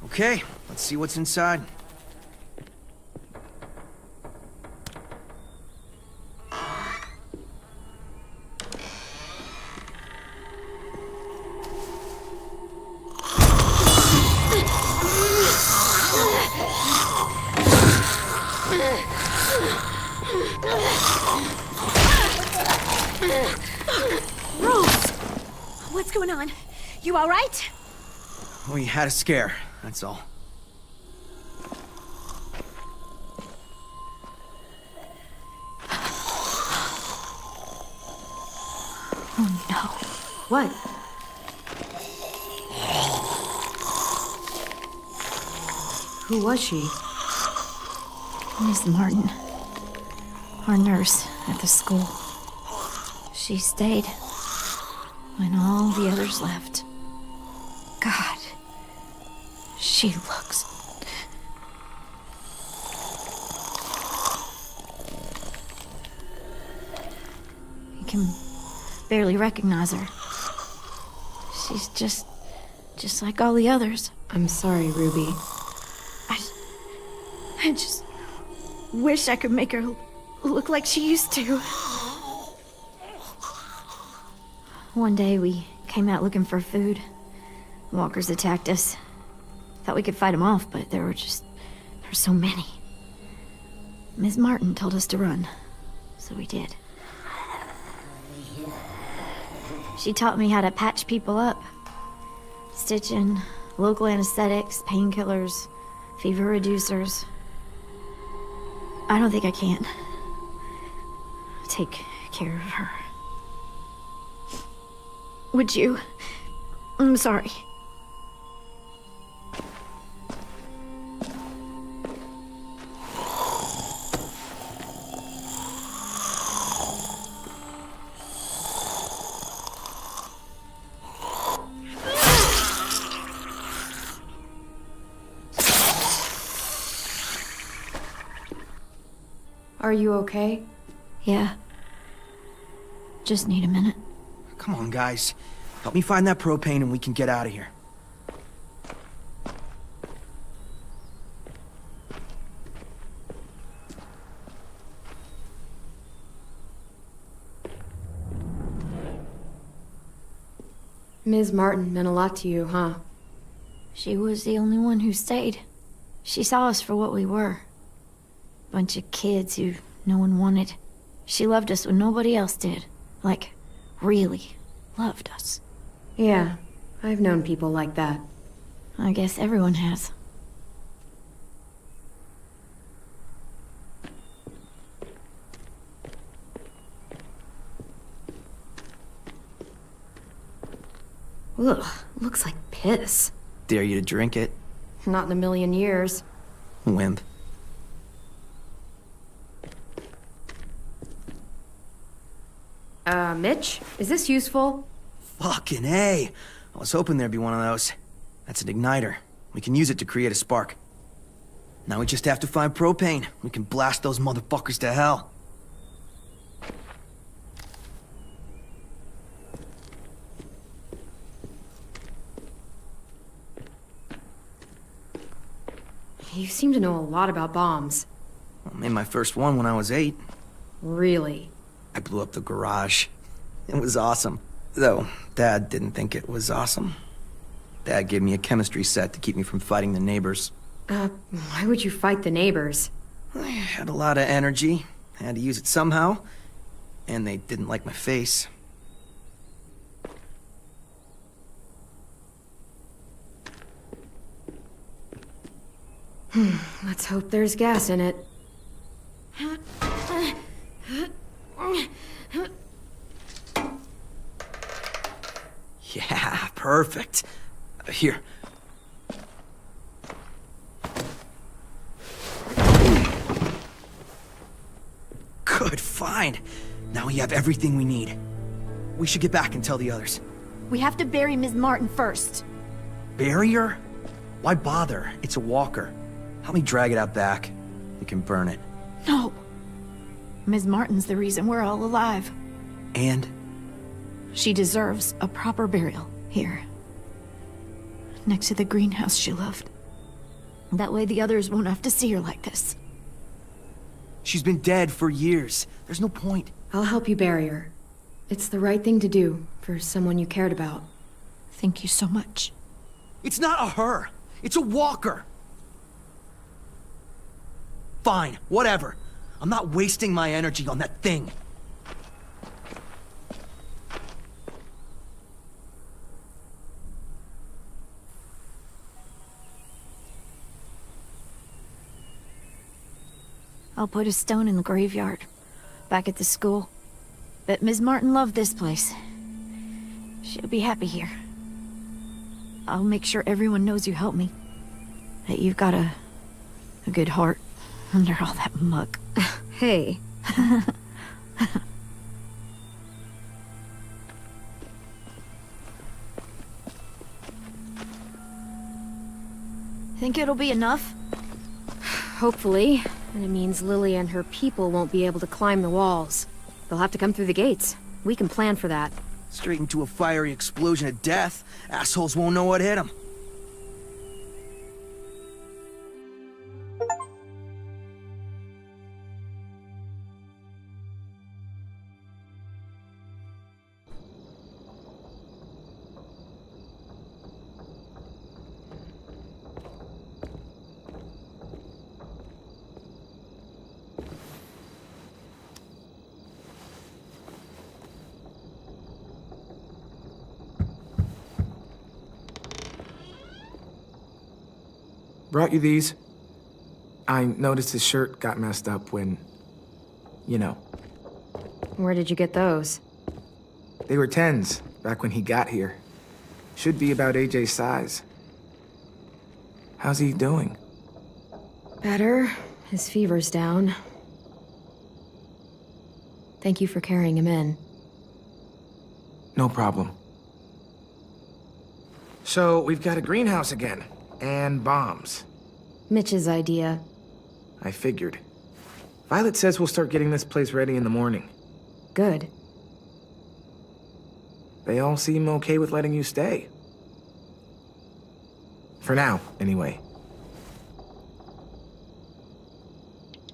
Okay, let's see what's inside. Rose! What's going on? You all right? We had a scare, that's all. Oh no. What? Who was she? Miss Martin. Our nurse at the school. She stayed when all the others left. God. She looks... You can barely recognize her. She's just like all the others. I'm sorry, Ruby. I just wish I could make her look like she used to. One day we came out looking for food. Walkers attacked us. Thought we could fight them off, but there were so many. Ms. Martin told us to run, so we did. She taught me how to patch people up. Stitching, local anesthetics, painkillers, fever reducers. I don't think I can take care of her. Would you? I'm sorry. Are you okay? Yeah. Just need a minute. Come on, guys. Help me find that propane and we can get out of here. Ms. Martin meant a lot to you, huh? She was the only one who stayed. She saw us for what we were. Bunch of kids who no one wanted. She loved us when nobody else did. Like, really loved us. Yeah, I've known people like that. I guess everyone has. Ugh, looks like piss. Dare you to drink it. Not in a million years. Wimp. Mitch? Is this useful? Fucking A. I was hoping there'd be one of those. That's an igniter. We can use it to create a spark. Now we just have to find propane. We can blast those motherfuckers to hell. You seem to know a lot about bombs. I made my first one when I was 8. Really? I blew up the garage. It was awesome. Though, Dad didn't think it was awesome. Dad gave me a chemistry set to keep me from fighting the neighbors. Why would you fight the neighbors? I had a lot of energy. I had to use it somehow. And they didn't like my face. Let's hope there's gas in it. Yeah, perfect. Here. Good find. Now we have everything we need. We should get back and tell the others. We have to bury Ms. Martin first. Bury her? Why bother? It's a walker. Help me drag it out back. We can burn it. No. Ms. Martin's the reason we're all alive. And? She deserves a proper burial here. Next to the greenhouse she loved. That way the others won't have to see her like this. She's been dead for years. There's no point. I'll help you bury her. It's the right thing to do for someone you cared about. Thank you so much. It's not a her. It's a walker. Fine, whatever. I'm not wasting my energy on that thing. I'll put a stone in the graveyard, back at the school. Bet Ms. Martin loved this place. She'll be happy here. I'll make sure everyone knows you helped me. That you've got a good heart under all that muck. Hey. Think it'll be enough? Hopefully. And it means Lily and her people won't be able to climb the walls. They'll have to come through the gates. We can plan for that. Straight into a fiery explosion of death. Assholes won't know what hit them. Brought you these. I noticed his shirt got messed up when, you know. Where did you get those? They were 10s, back when he got here. Should be about AJ's size. How's he doing? Better. His fever's down. Thank you for carrying him in. No problem. So, we've got a greenhouse again. And bombs. Mitch's idea. I figured. Violet says we'll start getting this place ready in the morning. Good. They all seem okay with letting you stay. For now, anyway.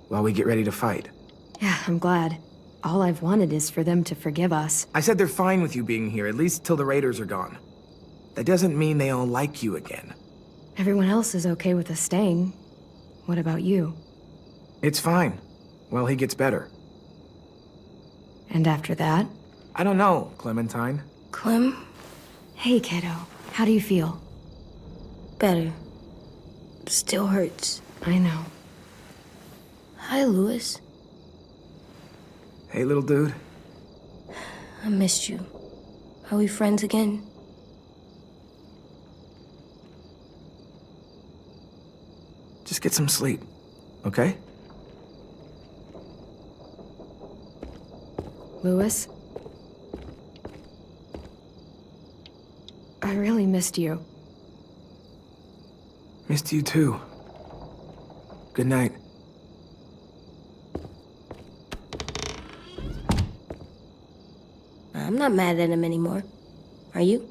While we get ready to fight. Yeah, I'm glad. All I've wanted is for them to forgive us. I said they're fine with you being here, at least till the raiders are gone. That doesn't mean they all like you again. Everyone else is okay with us staying. What about you? It's fine. Well, he gets better. And after that? I don't know, Clementine. Clem? Hey, kiddo. How do you feel? Better. Still hurts. I know. Hi, Louis. Hey, little dude. I missed you. Are we friends again? Just get some sleep, okay? Louis? I really missed you. Missed you too. Good night. I'm not mad at him anymore. Are you?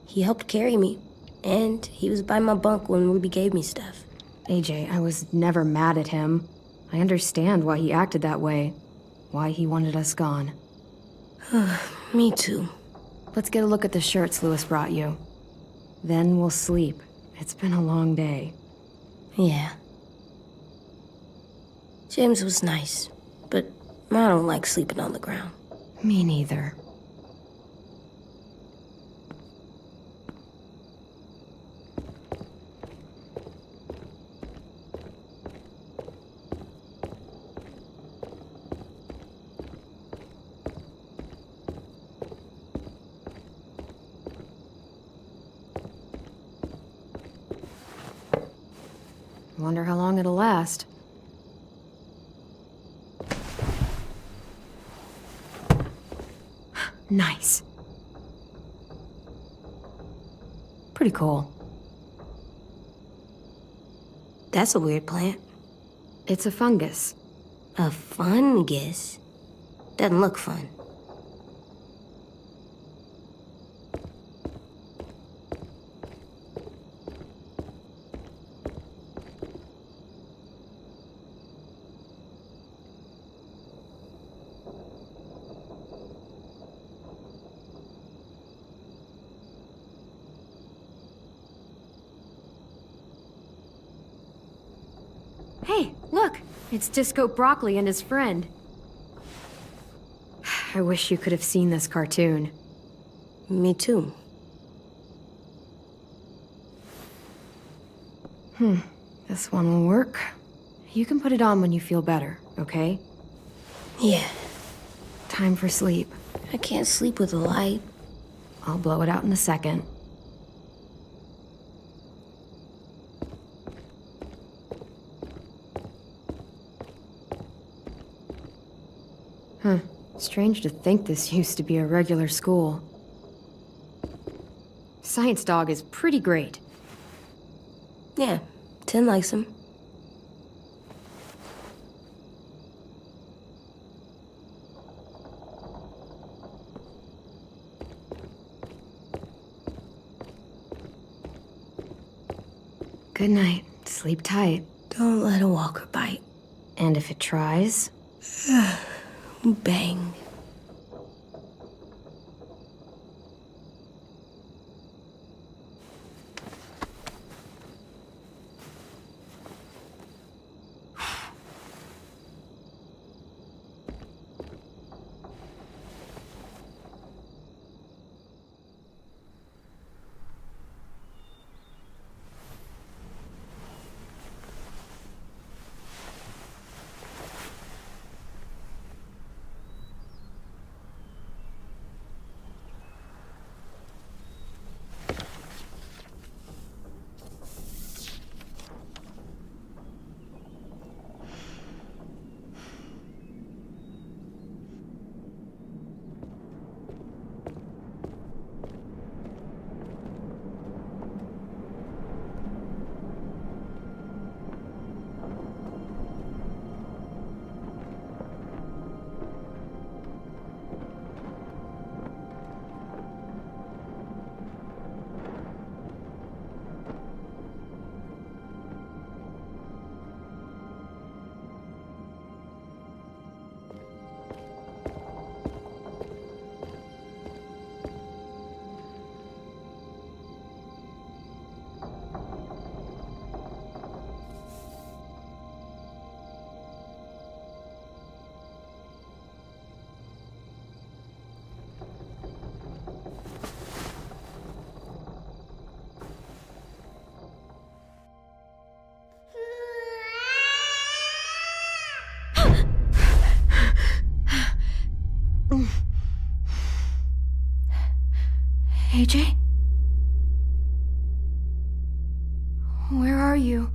He helped carry me, and he was by my bunk when Ruby gave me stuff. AJ, I was never mad at him. I understand why he acted that way. Why he wanted us gone. Me too. Let's get a look at the shirts Louis brought you. Then we'll sleep. It's been a long day. Yeah. James was nice, but I don't like sleeping on the ground. Me neither. Wonder how long it'll last. Nice. Pretty cool. That's a weird plant. It's a fungus. A fungus? Doesn't look fun. Hey, look! It's Disco Broccoli and his friend. I wish you could have seen this cartoon. Me too. This one will work. You can put it on when you feel better, okay? Yeah. Time for sleep. I can't sleep with a light. I'll blow it out in a second. Strange to think this used to be a regular school. Science Dog is pretty great. Yeah, Tin likes him. Good night. Sleep tight. Don't let a walker bite. And if it tries... Bang. AJ? Where are you?